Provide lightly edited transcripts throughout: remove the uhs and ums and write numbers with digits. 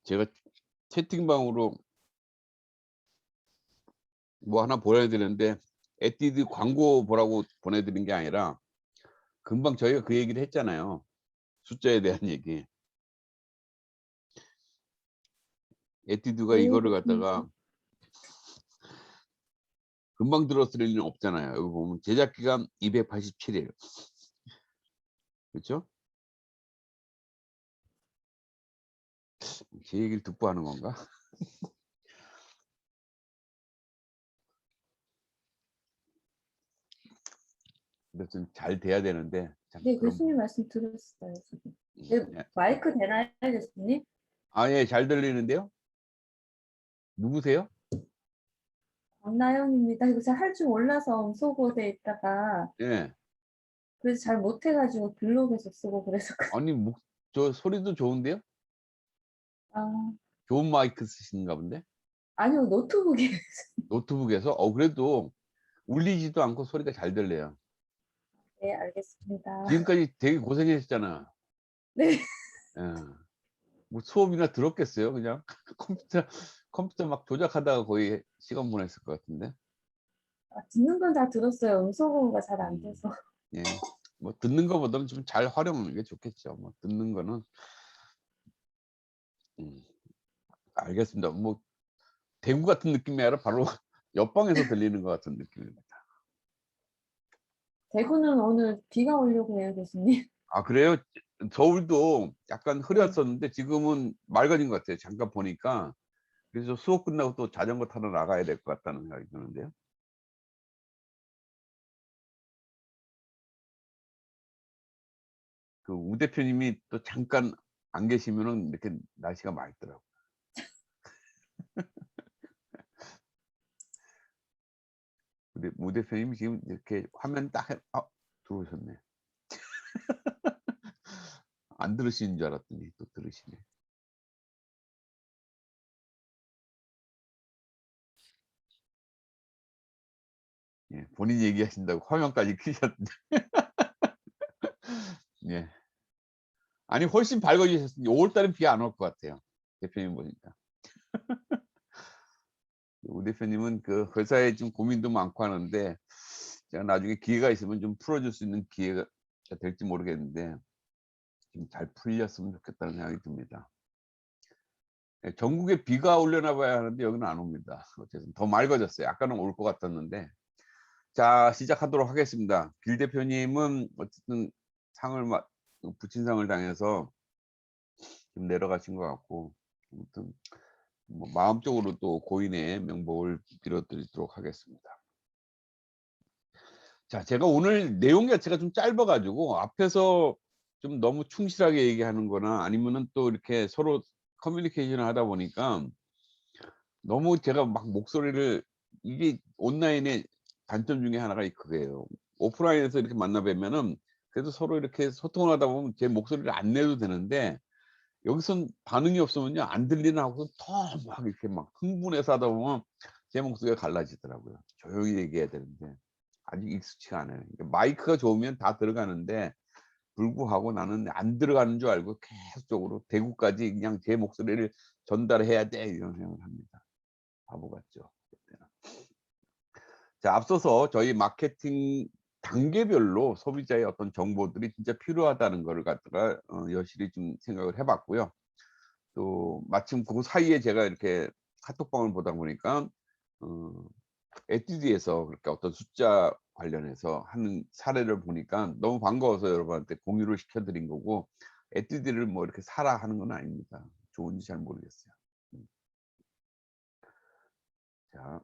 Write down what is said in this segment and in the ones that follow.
제가 채팅방으로 뭐 하나 보내야 되는데 에뛰드 광고 보라고 보내드린 게 아니라 금방 저희가 그 얘기를 했잖아요. 숫자에 대한 얘기. 에뛰드가 네, 이거를 교수님. 갖다가 금방 들었을 리는 없잖아요. 여기 보면 제작 기간 287 일. 그렇죠? 제 얘기를 듣고 하는 건가? 근데 좀 잘 돼야 되는데 참 네, 그런 교수님 말씀 들었어요, 지금. 음 네, 예. 마이크 되나요, 교수님? 아 예 잘 들리는데요. 누구세요? 박나영입니다. 이거 잘 할 줄 몰라서 음소거돼 있다가 예. 그래서 잘 못해 가지고 블로그에서 쓰고 그랬었거든요. 아니 목 저 소리도 좋은데요? 아, 좋은 마이크 쓰시는가 본데? 아니요. 노트북에 노트북에서? 그래도 울리지도 않고 소리가 잘 들려요. 네, 알겠습니다. 지금까지 되게 고생하셨잖아. 네. 예. 뭐 수업이나 들었겠어요 그냥? 컴퓨터 막 조작하다가 거의 시간 보냈을 것 같은데. 아, 듣는 건 다 들었어요. 음소거가 잘 안 음. 돼서. 예. 뭐 듣는 거보다는 좀 잘 활용하는 게 좋겠죠. 뭐 듣는 거는 음 알겠습니다. 뭐 대구 같은 느낌이 아니라 바로 옆방에서 들리는 것 같은 느낌입니다. 대구는 오늘 비가 오려고 해요, 교수님. 아 그래요? 서울도 약간 네. 흐렸었는데 지금은 맑아진 것 같아요. 잠깐 보니까. 그래서 수업 끝나고 또 자전거 타러 나가야 될 것 같다는 생각이 드는데요. 그 우 대표님이 또 잠깐 안 계시면은 이렇게 날씨가 맑더라고요. 근데 우 대표님이 지금 이렇게 화면 딱 들어오셨네. 안 들으시는 줄 알았더니 또 들으시네. 예. 본인 얘기하신다고 화면까지 켜셨는데. 예. 아니 훨씬 밝아지셨으니 5월 달엔 비 안 올 것 같아요. 대표님 보니까. 우 대표님은 그 회사에 좀 고민도 많고 하는데 제가 나중에 기회가 있으면 좀 풀어줄 수 있는 기회가 될지 모르겠는데 좀 잘 풀렸으면 좋겠다는 생각이 듭니다. 예 전국에 비가 오려나 봐야 하는데 여기는 안 옵니다. 어쨌든 더 맑아졌어요. 아까는 올 것 같았는데. 자 시작하도록 하겠습니다. 빌 대표님은 어쨌든 상을 부친상을 당해서 좀 내려가신 것 같고 아무튼 뭐 마음적으로 또 고인의 명복을 빌어드리도록 하겠습니다. 자 제가 오늘 내용 자체가 좀 짧아 가지고 앞에서 좀 너무 충실하게 얘기하는 거나 아니면은 또 이렇게 서로 커뮤니케이션을 하다 보니까 너무 제가 막 목소리를 이게 온라인의 단점 중에 하나가 그거예요. 오프라인에서 이렇게 만나 뵈면은 그래도 서로 이렇게 소통을 하다 보면 제 목소리를 안 내도 되는데 여기선 반응이 없으면요 안 들리나 하고서 더 막 이렇게 막 흥분해서 하다 보면 제 목소리가 갈라지더라고요. 조용히 얘기해야 되는데 아직 익숙치가 않아요. 그러니까 마이크가 좋으면 다 들어가는데 불구하고 나는 안 들어가는 줄 알고 계속적으로 대구까지 그냥 제 목소리를 전달해야 돼 이런 생각을 합니다. 바보 같죠. 그때는. 자 앞서서 저희 마케팅 단계별로 소비자의 어떤 정보들이 진짜 필요하다는 거를 갖다가 여실히 좀 생각을 해 봤고요. 또 마침 그 사이에 제가 이렇게 카톡방을 보다 보니까 어 에뛰드에서 그렇게 어떤 숫자 관련해서 하는 사례를 보니까 너무 반가워서 여러분한테 공유를 시켜 드린 거고 에뛰드를 뭐 이렇게 사라 하는 건 아닙니다. 좋은지 잘 모르겠어요. 음. 자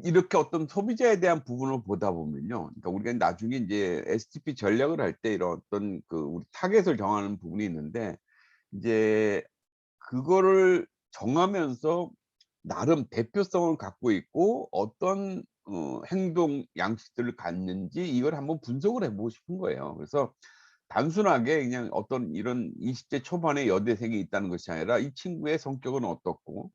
이렇게 어떤 소비자에 대한 부분을 보다 보면요. 그러니까 우리가 나중에 인제 STP 전략을 할 때 이런 어떤 그 우리 타겟을 정하는 부분이 있는데 인제 그거를 정하면서 나름 대표성을 갖고 있고 어떤 행동 양식들을 갖는지 이걸 한번 분석을 해 보고 싶은 거예요. 그래서 단순하게 그냥 어떤 이런 20대 초반의 여대생이 있다는 것이 아니라 이 친구의 성격은 어떻고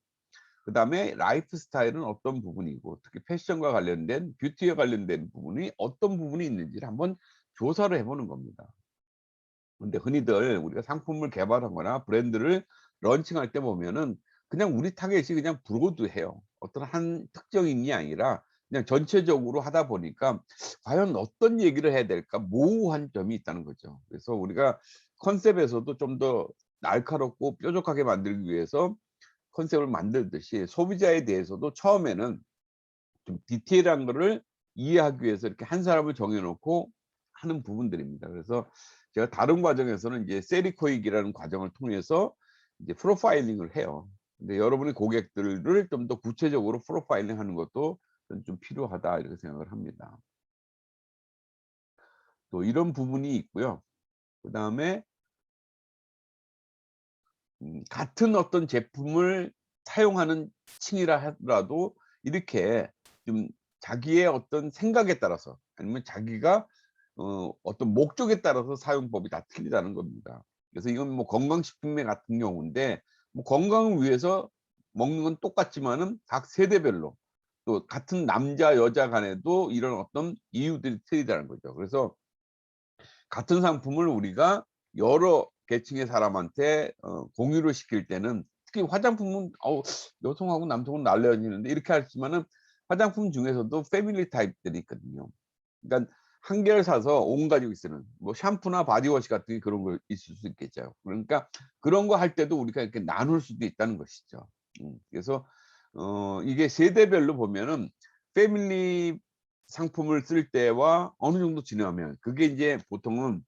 그다음에 라이프 스타일은 어떤 부분이고 특히 패션과 관련된 뷰티에 관련된 부분이 어떤 부분이 있는지를 한번 조사를 해 보는 겁니다. 근데 흔히들 우리가 상품을 개발하거나 브랜드를 런칭할 때 보면은 그냥 우리 타겟이 그냥 브로드해요. 어떤 한 특정인이 아니라 그냥 전체적으로 하다 보니까 과연 어떤 얘기를 해야 될까 모호한 점이 있다는 거죠. 그래서 우리가 컨셉에서도 좀 더 날카롭고 뾰족하게 만들기 위해서 컨셉을 만들듯이 소비자에 대해서도 처음에는 좀 디테일한 거를 이해하기 위해서 이렇게 한 사람을 정해 놓고 하는 부분들입니다. 그래서 제가 다른 과정에서는 이제 세리코익이라는 과정을 통해서 이제 프로파일링을 해요. 근데 여러분의 고객들을 좀 더 구체적으로 프로파일링 하는 것도 저는 좀 필요하다 이렇게 생각을 합니다. 또 이런 부분이 있고요. 그다음에 같은 어떤 제품을 사용하는 층이라 하더라도 이렇게 좀 자기의 어떤 생각에 따라서 아니면 자기가 어떤 목적에 따라서 사용법이 다 틀리다는 겁니다. 그래서 이건 뭐 건강식품에 같은 경우인데 뭐 건강을 위해서 먹는 건 똑같지만은 각 세대별로 또 같은 남자 여자 간에도 이런 어떤 이유들이 틀리다는 거죠. 그래서 같은 상품을 우리가 여러 계층의 사람한테 공유를 시킬 때는 특히 화장품은 여성하고 남성은 나뉘어지는데 이렇게 하지만은 화장품 중에서도 패밀리 타입들이 있거든요. 그러니까 한 개를 사서 온 가족이 쓰는 뭐 샴푸나 바디워시 같은 게 그런 거 있을 수 있겠죠. 그러니까 그런 거 할 때도 우리가 이렇게 나눌 수도 있다는 것이죠. 그래서 이게 세대별로 보면은 패밀리 상품을 쓸 때와 어느 정도 지나면 그게 인제 보통은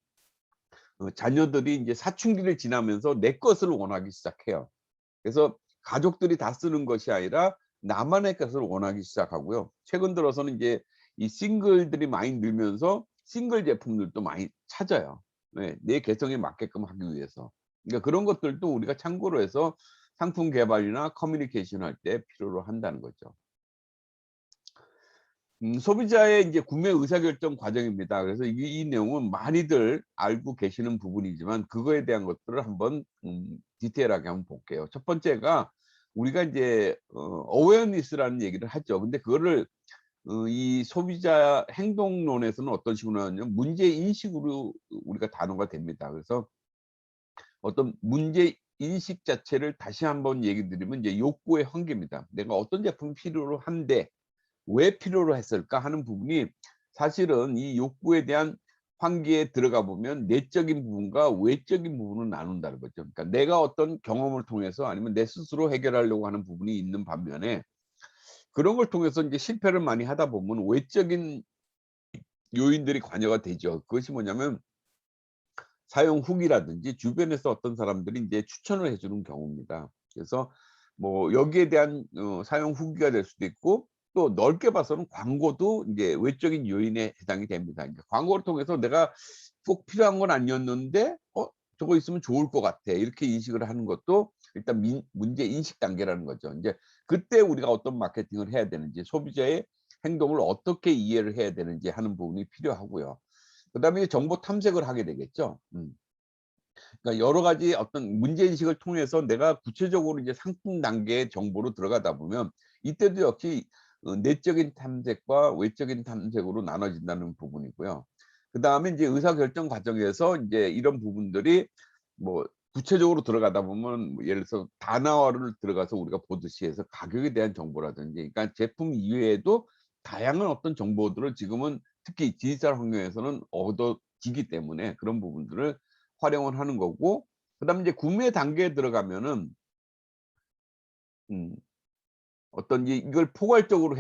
자녀들이 인제 사춘기를 지나면서 내 것을 원하기 시작해요. 그래서 가족들이 다 쓰는 것이 아니라 나만의 것을 원하기 시작하고요. 최근 들어서는 이제 이 싱글들이 많이 늘면서 싱글 제품들도 많이 찾아요. 네. 내 개성에 맞게끔 하기 위해서. 그러니까 그런 것들도 우리가 참고로 해서 상품 개발이나 커뮤니케이션 할 때 필요로 한다는 거죠. 소비자의 인제 구매 의사결정 과정입니다. 그래서 이 내용은 많이들 알고 계시는 부분이지만 그거에 대한 것들을 한번 디테일하게 한번 볼게요. 첫 번째가 우리가 인제 어웨어니스라는 얘기를 하죠. 근데 그거를 이 소비자 행동론에서는 어떤 식으로 하냐면 문제 인식으로 우리가 단어가 됩니다. 그래서 어떤 문제 인식 자체를 다시 한번 얘기 드리면 이제 욕구의 한계입니다. 내가 어떤 제품이 필요로 한데 왜 필요로 했을까 하는 부분이 사실은 이 욕구에 대한 환기에 들어가 보면 내적인 부분과 외적인 부분을 나눈다는 거죠. 그러니까 내가 어떤 경험을 통해서 아니면 내 스스로 해결하려고 하는 부분이 있는 반면에 그런 걸 통해서 이제 실패를 많이 하다 보면 외적인 요인들이 관여가 되죠. 그것이 뭐냐면 사용 후기라든지 주변에서 어떤 사람들이 인제 추천을 해 주는 경우입니다. 그래서 뭐 여기에 대한 사용 후기가 될 수도 있고 또 넓게 봐서는 광고도 인제 외적인 요인에 해당이 됩니다. 그러니까 광고를 통해서 내가 꼭 필요한 건 아니었는데 '저거 있으면 좋을 것 같아.' 이렇게 인식을 하는 것도 일단 문제 인식 단계라는 거죠. 인제 그때 우리가 어떤 마케팅을 해야 되는지 소비자의 행동을 어떻게 이해를 해야 되는지 하는 부분이 필요하고요. 그다음에 정보 탐색을 하게 되겠죠. 그러니까 여러 가지 어떤 문제 인식을 통해서 내가 구체적으로 이제 상품 단계의 정보로 들어가다 보면 이때도 역시 내적인 탐색과 외적인 탐색으로 나눠진다는 부분이고요. 그다음에 인제 의사결정 과정에서 인제 이런 부분들이 뭐 구체적으로 들어가다 보면 뭐 예를 들어서 다나와를 들어가서 우리가 보듯이 해서 가격에 대한 정보라든지 그러니까 제품 이외에도 다양한 어떤 정보들을 지금은 특히 디지털 환경에서는 얻어지기 때문에 그런 부분들을 활용을 하는 거고 그다음에 이제 구매 단계에 들어가면은 음 어떤 이걸 포괄적으로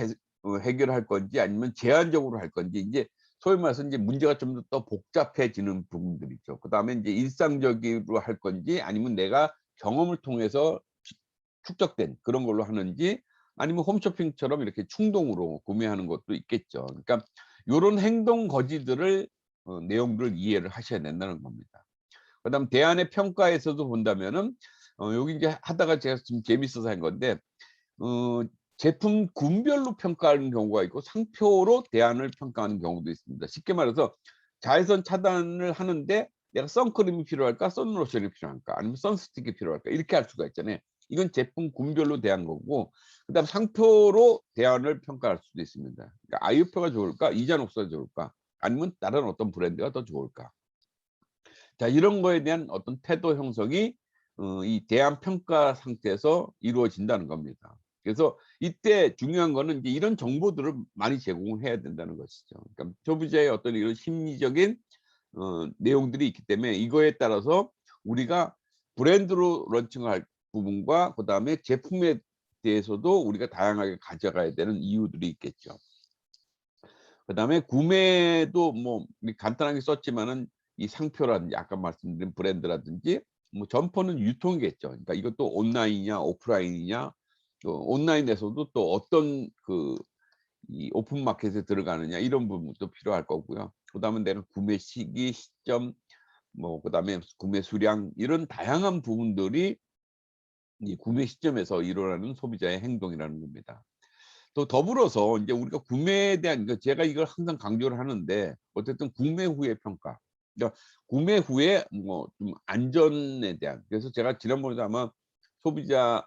해결할 건지 아니면 제한적으로 할 건지 인제 소위 말해서 인제 문제가 좀 더 복잡해지는 부분들이죠. 그다음에 인제 일상적으로 할 건지 아니면 내가 경험을 통해서 축적된 그런 걸로 하는지 아니면 홈쇼핑처럼 이렇게 충동으로 구매하는 것도 있겠죠. 그러니까 요런 행동 거지들을 내용들을 이해를 하셔야 된다는 겁니다. 그다음 대안의 평가에서도 본다면은 여기 이제 하다가 제가 좀 재밌어서 한 건데 어 제품 군별로 평가하는 경우가 있고 상표로 대안을 평가하는 경우도 있습니다. 쉽게 말해서 자외선 차단을 하는데 내가 선크림이 필요할까 선로션이 필요할까 아니면 선스틱이 필요할까 이렇게 할 수가 있잖아요. 이건 제품 군별로 대한 거고 그다음 상표로 대안을 평가할 수도 있습니다. 그러니까 아이유표가 좋을까 이자녹스가 좋을까 아니면 다른 어떤 브랜드가 더 좋을까. 자, 이런 거에 대한 어떤 태도 형성이 이 대안 평가 상태에서 이루어진다는 겁니다. 그래서 이때 중요한 거는 이제 이런 정보들을 많이 제공을 해야 된다는 것이죠. 그러니까 소비자의 어떤 이런 심리적인 내용들이 있기 때문에 이거에 따라서 우리가 브랜드로 런칭할 부분과 그다음에 제품에 대해서도 우리가 다양하게 가져가야 되는 이유들이 있겠죠. 그다음에 구매도 뭐 간단하게 썼지만은 이 상표라든지 아까 말씀드린 브랜드라든지 뭐 점포는 유통이겠죠. 그러니까 이것도 온라인이냐 오프라인이냐, 또 온라인에서도 또 어떤 이 오픈 마켓에 들어가느냐 이런 부분도 필요할 거고요. 그다음에 내가 구매 시기, 시점, 뭐 그다음에 구매 수량 이런 다양한 부분들이 이 구매 시점에서 일어나는 소비자의 행동이라는 겁니다. 또 더불어서 이제 우리가 구매에 대한 제가 이걸 항상 강조를 하는데 어쨌든 구매 후의 평가. 그러니까 구매 후에 뭐 좀 안전에 대한, 그래서 제가 지난번에도 아마 소비자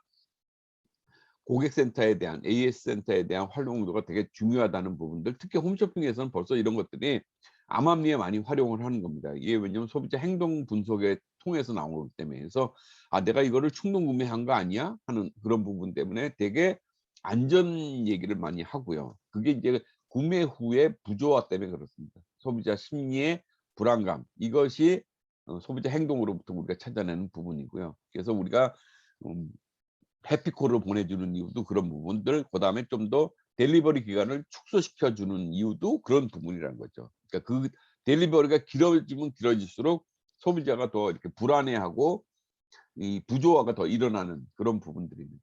고객센터에 대한 AS 센터에 대한 활용도가 되게 중요하다는 부분들, 특히 홈쇼핑에서는 벌써 이런 것들이 암암리에 많이 활용을 하는 겁니다. 이게 왜냐면 소비자 행동 분석에 통해서 나오기 때문에. 그래서 '아 내가 이거를 충동 구매한 거 아니야?' 하는 그런 부분 때문에 되게 안전 얘기를 많이 하고요. 그게 이제 구매 후의 부조화 때문에 그렇습니다. 소비자 심리의 불안감, 이것이 소비자 행동으로부터 우리가 찾아내는 부분이고요. 그래서 우리가 음 해피콜을 보내주는 이유도 그런 부분들, 그다음에 좀 더 델리버리 기간을 축소시켜 주는 이유도 그런 부분이라는 거죠. 그러니까 그 델리버리가 길어지면 길어질수록 소비자가 더 이렇게 불안해하고 이 부조화가 더 일어나는 그런 부분들입니다.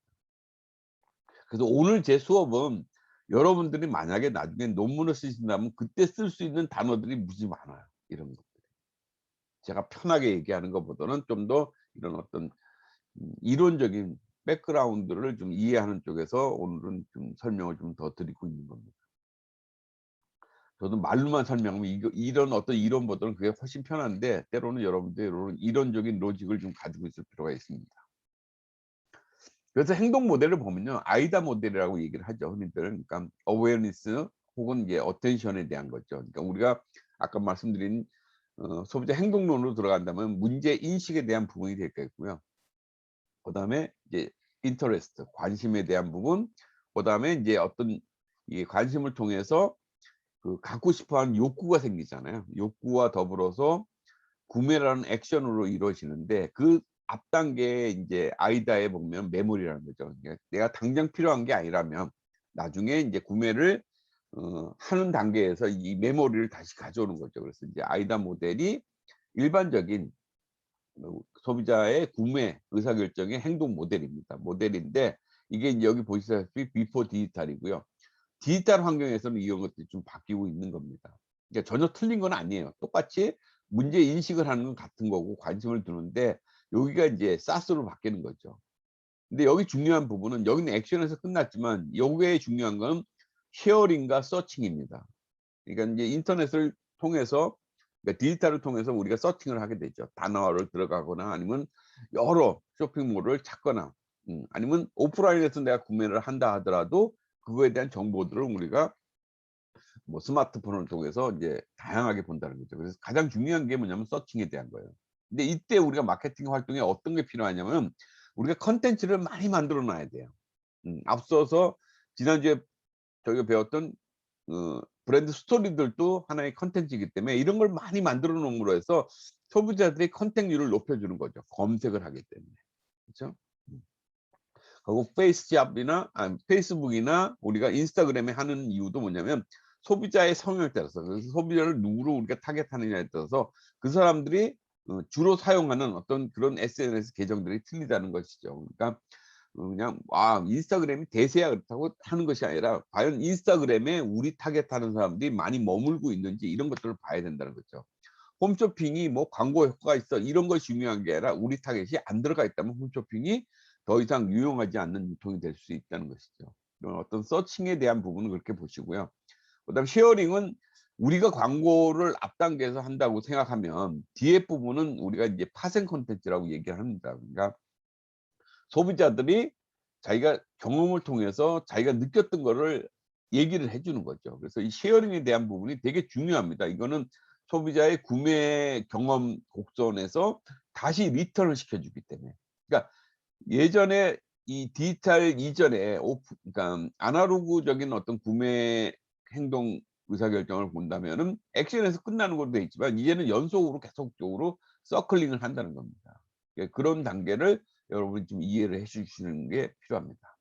그래서 오늘 제 수업은 여러분들이 만약에 나중에 논문을 쓰신다면 그때 쓸 수 있는 단어들이 무지 많아요, 이런 것들이. 제가 편하게 얘기하는 것보다는 좀 더 이런 어떤 이론적인 백그라운드를 좀 이해하는 쪽에서 오늘은 좀 설명을 좀 더 드리고 있는 겁니다. 저도 말로만 설명하면 이런 어떤 이론보다는 그게 훨씬 편한데, 때로는 여러분들 이런 이론적인 로직을 좀 가지고 있을 필요가 있습니다. 그래서 행동 모델을 보면요, 아이다 모델이라고 얘기를 하죠, 흔히들. 그러니까 어웨어니스 혹은 이제 어텐션에 대한 거죠. 그러니까 우리가 아까 말씀드린 소비자 행동론으로 들어간다면 문제 인식에 대한 부분이 될 거고요. 그다음에 이제 인터레스트, 관심에 대한 부분, 그다음에 이제 어떤 이 관심을 통해서 갖고 싶어 하는 욕구가 생기잖아요. 욕구와 더불어서 구매라는 액션으로 이루어지는데, 그 앞 단계에 인제 아이다에 보면 메모리라는 거죠. 그러니까 내가 당장 필요한 게 아니라면 나중에 인제 구매를 하는 단계에서 이 메모리를 다시 가져오는 거죠. 그래서 이제 아이다 모델이 일반적인 소비자의 구매 의사결정의 행동 모델입니다. 모델인데 이게 인제 여기 보시다시피 비포 디지털이고요. 디지털 환경에서는 이런 것들이 좀 바뀌고 있는 겁니다. 그러니까 전혀 틀린 건 아니에요. 똑같이 문제 인식을 하는 건 같은 거고 관심을 두는데, 여기가 인제 사스로 바뀌는 거죠. 근데 여기 중요한 부분은, 여기는 액션에서 끝났지만 여기에 중요한 건 쉐어링과 서칭입니다. 그러니까 인제 인터넷을 통해서, 그러니까 디지털을 통해서 우리가 서칭을 하게 되죠. 단어를 들어가거나 아니면 여러 쇼핑몰을 찾거나 아니면 오프라인에서 내가 구매를 한다 하더라도 그거에 대한 정보들을 우리가 뭐 스마트폰을 통해서 이제 다양하게 본다는 거죠. 그래서 가장 중요한 게 뭐냐면 서칭에 대한 거예요. 근데 이때 우리가 마케팅 활동에 어떤 게 필요하냐면 우리가 콘텐츠를 많이 만들어 놔야 돼요. 앞서서 지난주에 저희가 배웠던 브랜드 스토리들도 하나의 콘텐츠이기 때문에 이런 걸 많이 만들어 놓음으로 해서 소비자들의 컨택률을 높여주는 거죠, 검색을 하기 때문에. 그렇죠? 그리고 페이스북이나 우리가 인스타그램에 하는 이유도 뭐냐면 소비자의 성향에 따라서, 그래서 소비자를 누구로 우리가 타겟하느냐에 따라서 그 사람들이 주로 사용하는 어떤 그런 SNS 계정들이 틀리다는 것이죠. 그러니까 그냥 인스타그램이 대세야 그렇다고 하는 것이 아니라 과연 인스타그램에 우리 타겟하는 사람들이 많이 머물고 있는지 이런 것들을 봐야 된다는 거죠. 홈쇼핑이 뭐 광고 효과가 있어 이런 것이 중요한 게 아니라 우리 타겟이 안 들어가 있다면 홈쇼핑이 더 이상 유용하지 않는 유통이 될 수 있다는 것이죠. 이런 어떤 서칭에 대한 부분은 그렇게 보시고요. 그다음 쉐어링은 우리가 광고를 앞 단계에서 한다고 생각하면 뒤에 부분은 우리가 이제 파생 콘텐츠라고 얘기를 합니다. 그러니까 소비자들이 자기가 경험을 통해서 자기가 느꼈던 거를 얘기를 해 주는 거죠. 그래서 이 쉐어링에 대한 부분이 되게 중요합니다. 이거는 소비자의 구매 경험 곡선에서 다시 리턴을 시켜주기 때문에. 그러니까 예전에 이 디지털 이전에 그러니까 아날로그적인 어떤 구매 행동 의사결정을 본다면은 액션에서 끝나는 걸로 돼 있지만 이제는 연속으로 계속적으로 서클링을 한다는 겁니다. 예, 그런 단계를 여러분이 좀 이해를 해 주시는 게 필요합니다.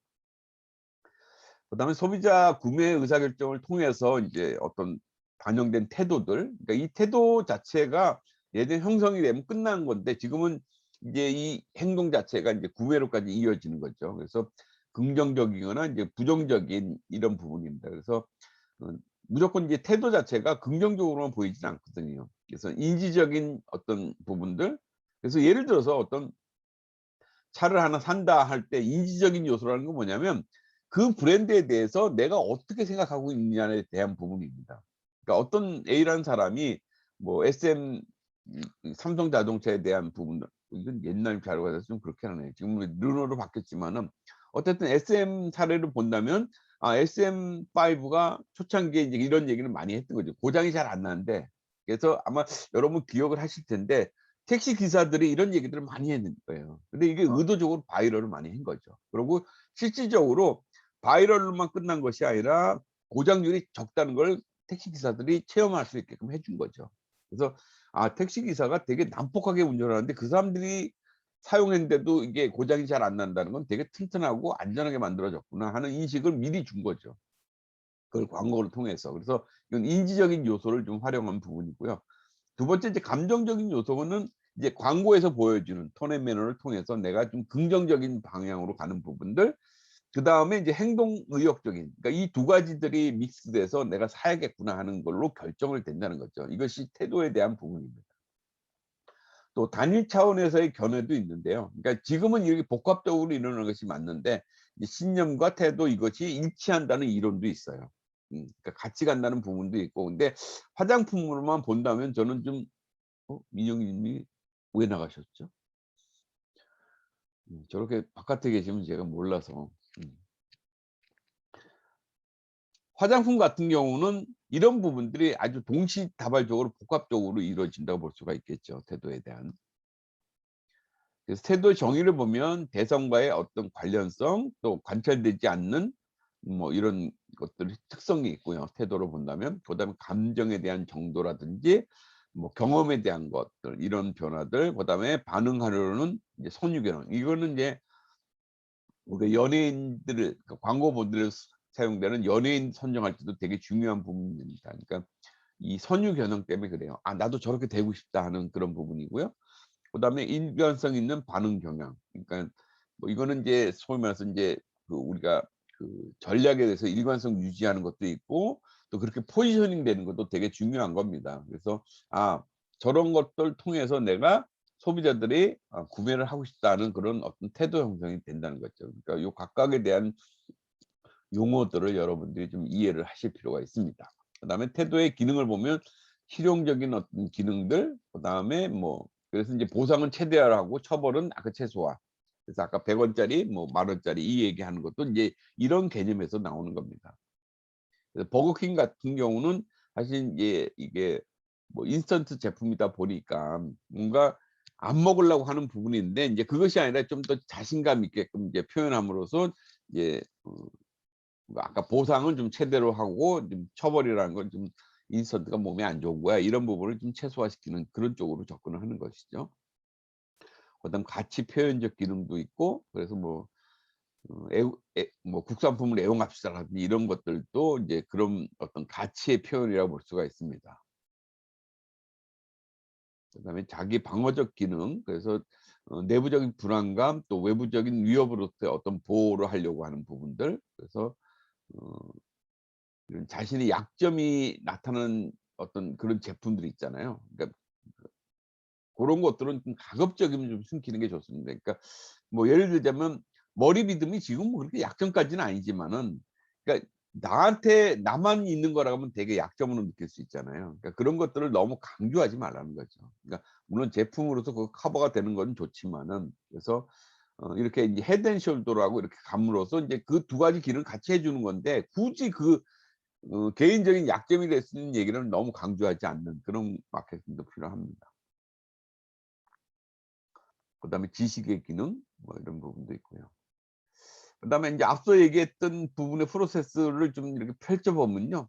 그다음에 소비자 구매 의사결정을 통해서 인제 어떤 반영된 태도들, 그러니까 이 태도 자체가 예전에 형성이 되면 끝나는 건데 지금은 이제 이 행동 자체가 인제 구매로까지 이어지는 거죠. 그래서 긍정적이거나 인제 부정적인 이런 부분입니다. 그래서 어 무조건 이제 태도 자체가 긍정적으로만 보이지는 않거든요. 그래서 인지적인 어떤 부분들, 그래서 예를 들어서 어떤 차를 하나 산다 할 때 인지적인 요소라는 건 뭐냐면 그 브랜드에 대해서 내가 어떻게 생각하고 있느냐에 대한 부분입니다. 그러니까 어떤 A라는 사람이 뭐 SM 삼성자동차에 대한 부분들, 이건 옛날 자료가 돼서 좀 그렇게 하네요. 지금은 르노로 바뀌었지만은 어쨌든 SM 사례를 본다면 아 SM5가 초창기에 이제 이런 얘기를 많이 했던 거죠. 고장이 잘 안 나는데. 그래서 아마 여러분 기억을 하실 텐데 택시 기사들이 이런 얘기들을 많이 했는 거예요. 근데 이게 의도적으로 바이럴을 많이 한 거죠. 그리고 실질적으로 바이럴로만 끝난 것이 아니라 고장률이 적다는 걸 택시 기사들이 체험할 수 있게끔 해준 거죠. 그래서 아 택시 기사가 되게 난폭하게 운전을 하는데 그 사람들이 사용했는데도 이게 고장이 잘 안 난다는 건 되게 튼튼하고 안전하게 만들어졌구나 하는 인식을 미리 준 거죠. 그걸 광고를 통해서. 그래서 이건 인지적인 요소를 좀 활용한 부분이고요. 두 번째 이제 감정적인 요소는 이제 광고에서 보여주는 톤 앤 매너를 통해서 내가 좀 긍정적인 방향으로 가는 부분들, 그다음에 이제 행동 의욕적인, 그러니까 이 두 가지들이 믹스돼서 '내가 사야겠구나.' 하는 걸로 결정을 된다는 거죠. 이것이 태도에 대한 부분입니다. 또 단일 차원에서의 견해도 있는데요. 그러니까 지금은 이렇게 복합적으로 일어나는 것이 맞는데 이 신념과 태도 이것이 일치한다는 이론도 있어요. 그러니까 같이 간다는 부분도 있고. 근데 화장품으로만 본다면 저는 좀 민영희 님이 왜 나가셨죠? 저렇게 바깥에 계시면 제가 몰라서. 음. 화장품 같은 경우는 이런 부분들이 아주 동시다발적으로 복합적으로 이루어진다고 볼 수가 있겠죠, 태도에 대한. 그래서 태도의 정의를 보면 대상과의 어떤 관련성, 또 관찰되지 않는 뭐 이런 것들이 특성이 있고요, 태도로 본다면. 그다음에 감정에 대한 정도라든지 뭐 경험에 대한 것들, 이런 변화들, 그다음에 반응하려는 이제 선유견. 이거는 이제 우리가 연예인들을, 그 광고 모델로 사용되는 연예인 선정할 때도 되게 중요한 부분입니다. 그러니까 이 선유 견형 때문에 그래요. '아 나도 저렇게 되고 싶다.' 하는 그런 부분이고요. 그다음에 일관성 있는 반응 경향. 그러니까 뭐 이거는 이제 소위 말해서 인제 그 우리가 그 전략에 대해서 일관성 유지하는 것도 있고 또 그렇게 포지셔닝 되는 것도 되게 중요한 겁니다. 그래서 아 저런 것들 통해서 내가 소비자들이 구매를 하고 싶다는 그런 어떤 태도 형성이 된다는 거죠. 그러니까 요 각각에 대한 용어들을 여러분들이 좀 이해를 하실 필요가 있습니다. 그다음에 태도의 기능을 보면 실용적인 어떤 기능들, 그다음에 뭐 그래서 인제 보상은 최대화하고 처벌은 그 최소화. 그래서 아까 100 원짜리 뭐 10,000 원짜리 이 얘기하는 것도 인제 이런 개념에서 나오는 겁니다. 그래서 버거킹 같은 경우는 사실 인제 이게 뭐 인스턴트 제품이다 보니까 뭔가 안 먹으려고 하는 부분이 있는데 인제 그것이 아니라 좀 더 자신감 있게끔 이제 표현함으로써 이제 뭐 아까 보상은 좀 최대로 하고 좀 처벌이라는 건 좀 인스턴트가 몸에 안 좋은 거야. 이런 부분을 좀 최소화시키는 그런 쪽으로 접근을 하는 것이죠. 그다음 가치 표현적 기능도 있고 그래서 뭐 뭐 "국산품을 애용합시다."라든지 이런 것들도 이제 그런 어떤 가치의 표현이라고 볼 수가 있습니다. 그다음에 자기 방어적 기능, 그래서 내부적인 불안감 또 외부적인 위협으로부터의 어떤 보호를 하려고 하는 부분들, 그래서 어 이런 자신의 약점이 나타나는 어떤 그런 제품들이 있잖아요. 그러니까 고런 것들은 좀 가급적이면 좀 숨기는 게 좋습니다. 그러니까 뭐 예를 들자면 머리 믿음이 지금 뭐 그렇게 약점까지는 아니지만은, 그러니까 나한테 나만 있는 거라고 하면 되게 약점으로 느낄 수 있잖아요. 그러니까 그런 것들을 너무 강조하지 말라는 거죠. 그러니까 물론 제품으로서 그 커버가 되는 건 좋지만은, 그래서 이렇게 이제 헤드 앤 숄더라고 이렇게 감으로써 인제 그 두 가지 기능을 같이 해 주는 건데 굳이 그 개인적인 약점이 될 수 있는 얘기를 너무 강조하지 않는 그런 마케팅도 필요합니다. 그다음에 지식의 기능 뭐 이런 부분도 있고요. 그다음에 인제 앞서 얘기했던 부분의 프로세스를 좀 이렇게 펼쳐 보면요.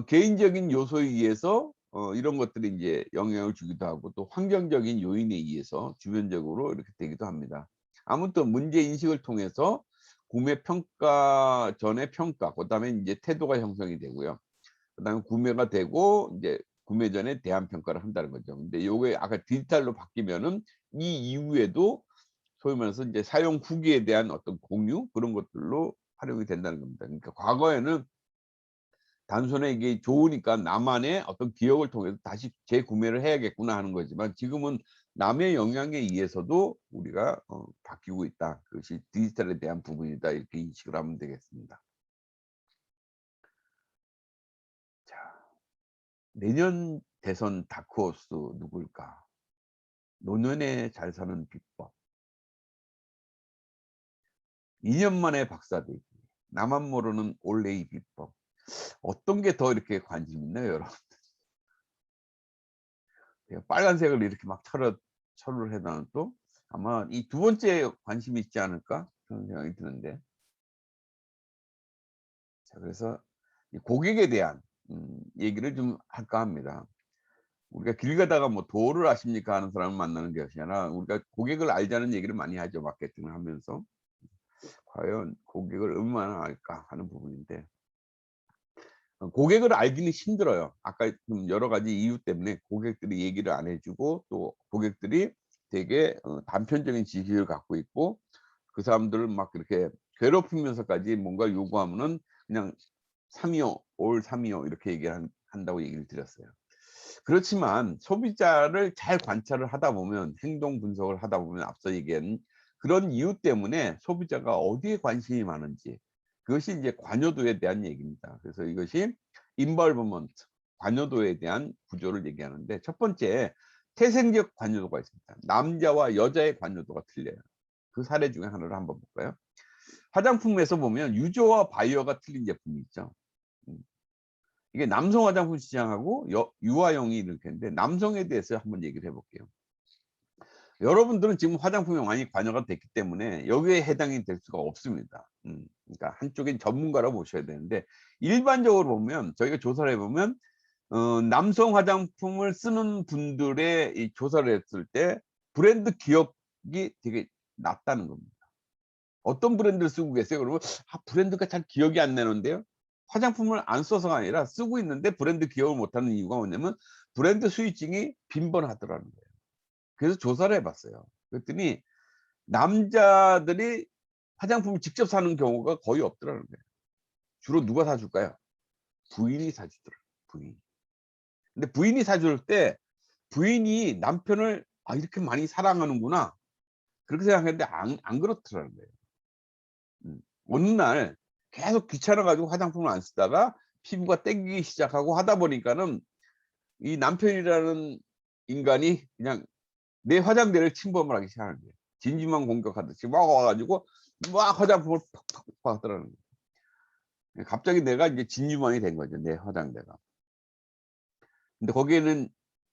개인적인 요소에 의해서 이런 것들이 인제 영향을 주기도 하고 또 환경적인 요인에 의해서 주변적으로 이렇게 되기도 합니다. 아무튼 문제 인식을 통해서 구매 평가 전의 평가 그다음에 인제 태도가 형성이 되고요. 그다음에 구매가 되고 인제 구매 전에 대한 평가를 한다는 거죠. 근데 요게 아까 디지털로 바뀌면은 이 이후에도 소위 말해서 인제 사용 후기에 대한 어떤 공유 그런 것들로 활용이 된다는 겁니다. 그러니까 과거에는 단순히 이게 좋으니까 나만의 어떤 기억을 통해서 '다시 재구매를 해야겠구나.' 하는 거지만 지금은 남의 영향에 의해서도 우리가 바뀌고 있다. 그것이 디지털에 대한 부분이다. 이렇게 인식을 하면 되겠습니다. 자, 내년 대선 다크호스 누굴까? 노년에 잘 사는 비법. 2년 만에 박사되기. 나만 모르는 올레이 비법. 어떤 게 더 이렇게 관심 있나요, 여러분? 제가 빨간색을 이렇게 막 철을 해 놔도 또 아마 이 두 번째에 관심이 있지 않을까 그런 생각이 드는데. 자, 그래서 이 고객에 대한 얘기를 좀 할까 합니다. 우리가 길 가다가 뭐 "도를 아십니까?" 하는 사람을 만나는 것이 아니라 우리가 고객을 알자는 얘기를 많이 하죠, 마케팅을 하면서. 과연 고객을 얼마나 알까 하는 부분인데 고객을 알기는 힘들어요. 아까 좀 여러 가지 이유 때문에 고객들이 얘기를 안 해 주고 또 고객들이 되게 단편적인 지식을 갖고 있고 그 사람들을 막 이렇게 괴롭히면서까지 뭔가 요구하면은 그냥 "삼이요. 올 삼이요." 이렇게 한다고 얘기를 드렸어요. 그렇지만 소비자를 잘 관찰을 하다 보면 행동 분석을 하다 보면 앞서 얘기한 그런 이유 때문에 소비자가 어디에 관심이 많은지 그것이 이제 관여도에 대한 얘기입니다. 그래서 이것이 involvement 관여도에 대한 구조를 얘기하는데 첫 번째 태생적 관여도가 있습니다. 남자와 여자의 관여도가 틀려요. 그 사례 중에 하나를 한번 볼까요? 화장품에서 보면 유저와 바이어가 틀린 제품이 있죠. 음. 이게 남성 화장품 시장하고 유아용이 이렇게 있는데 남성에 대해서 한번 얘기를 해 볼게요. 여러분들은 지금 화장품에 많이 관여가 됐기 때문에 여기에 해당이 될 수가 없습니다. 그러니까 한쪽엔 전문가라고 보셔야 되는데 일반적으로 보면 저희가 조사를 해 보면 남성 화장품을 쓰는 분들의 이 조사를 했을 때 브랜드 기억이 되게 낮다는 겁니다. 어떤 브랜드를 쓰고 계세요? 그러면 "아 브랜드가 잘 기억이 안 나는데요." 화장품을 안 써서가 아니라 쓰고 있는데 브랜드 기억을 못하는 이유가 뭐냐면 브랜드 수익증이 빈번하더라는 거예요. 그래서 조사를 해 봤어요. 그랬더니 남자들이 화장품을 직접 사는 경우가 거의 없더라는 거예요. 주로 누가 사 줄까요? 부인이 사 주더라고요, 부인이. 근데 부인이 사 줄 때 부인이 남편을 '아 이렇게 많이 사랑하는구나.' 그렇게 생각했는데 안 그렇더라는 거예요. 어느 날 계속 귀찮아 가지고 화장품을 안 쓰다가 피부가 땡기기 시작하고 하다 보니까는 이 남편이라는 인간이 그냥 내 화장대를 침범을 하기 시작하는 거예요. 진주만 공격하듯이 막 와 가지고 막 화장품을 팍팍팍 하더라는 거예요. 예, 갑자기 내가 인제 진주만이 된 거죠, 내 화장대가. 근데 거기에는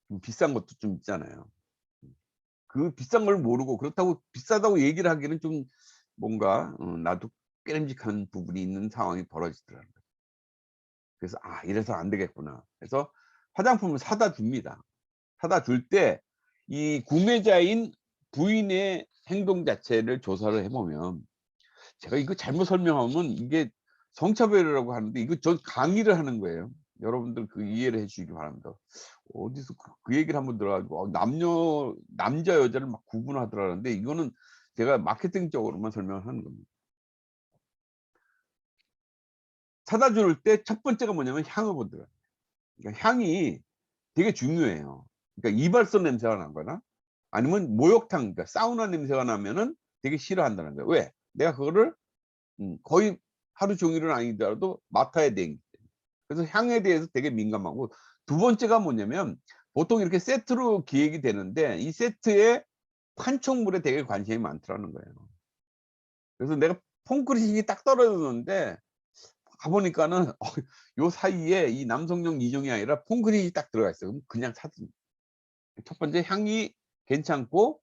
좀 비싼 것도 좀 있잖아요. 그 비싼 걸 모르고 그렇다고 비싸다고 얘기를 하기는 좀 뭔가 나도 깨름직한 부분이 있는 상황이 벌어지더라고요. 그래서 '아 이래서 안 되겠구나.' 그래서 화장품을 사다 줍니다. 사다 줄 때 이 구매자인 부인의 행동 자체를 조사를 해 보면 제가 이거 잘못 설명하면 이게 성차별이라고 하는데 이거 전 강의를 하는 거예요. 여러분들 그 이해를 해 주시기 바랍니다. 어디서 그 얘기를 한번 들어 가지고 남자 여자를 막 구분하더라는데 이거는 제가 마케팅적으로만 설명을 하는 겁니다. 사다 줄 때 첫 번째가 뭐냐면 향을 보더라고요. 그러니까 향이 되게 중요해요. 그러니까 이발소 냄새가 나거나 아니면 목욕탕 그러니까 사우나 냄새가 나면은 되게 싫어한다는 거예요. 왜? 내가 그거를 거의 하루 종일은 아니더라도 맡아야 되기 때문에. 그래서 향에 대해서 되게 민감하고 두 번째가 뭐냐면 보통 이렇게 세트로 기획이 되는데 이 세트에 판촉물에 되게 관심이 많더라는 거예요. 그래서 내가 폼크리식이 딱 떨어졌는데 가보니까는 요 사이에 이 남성용 이종이 아니라 폰크릿이 딱 들어가 있어요. 그럼 그냥 사든. 첫 번째 향이 괜찮고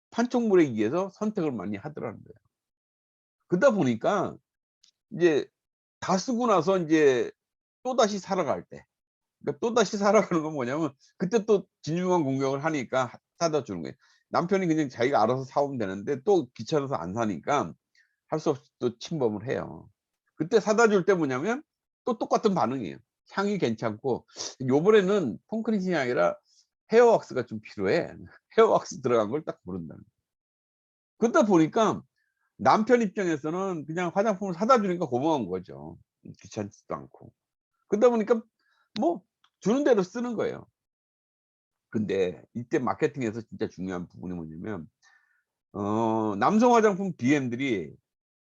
판촉물에 의해서 선택을 많이 하더라는 거예요. 그러다 보니까 이제 다 쓰고 나서 인제 또다시 사러 갈 때, 그러니까 또다시 사러 가는 건 뭐냐면 그때 또 진중한 공격을 하니까 사다 주는 거예요. 남편이 그냥 자기가 알아서 사 오면 되는데 또 귀찮아서 안 사니까 할 수 없이 또 침범을 해요. 그때 사다 줄 때 뭐냐면 또 똑같은 반응이에요. 향이 괜찮고 요번에는 콘크리트이 아니라 헤어 왁스가 좀 필요해. 헤어 왁스 들어간 걸 딱 고른다는 거예요. 그러다 보니까 남편 입장에서는 그냥 화장품을 사다 주니까 고마운 거죠. 귀찮지도 않고. 그러다 보니까 뭐 주는 대로 쓰는 거예요. 근데 이때 마케팅에서 진짜 중요한 부분이 뭐냐면 남성 화장품 BM들이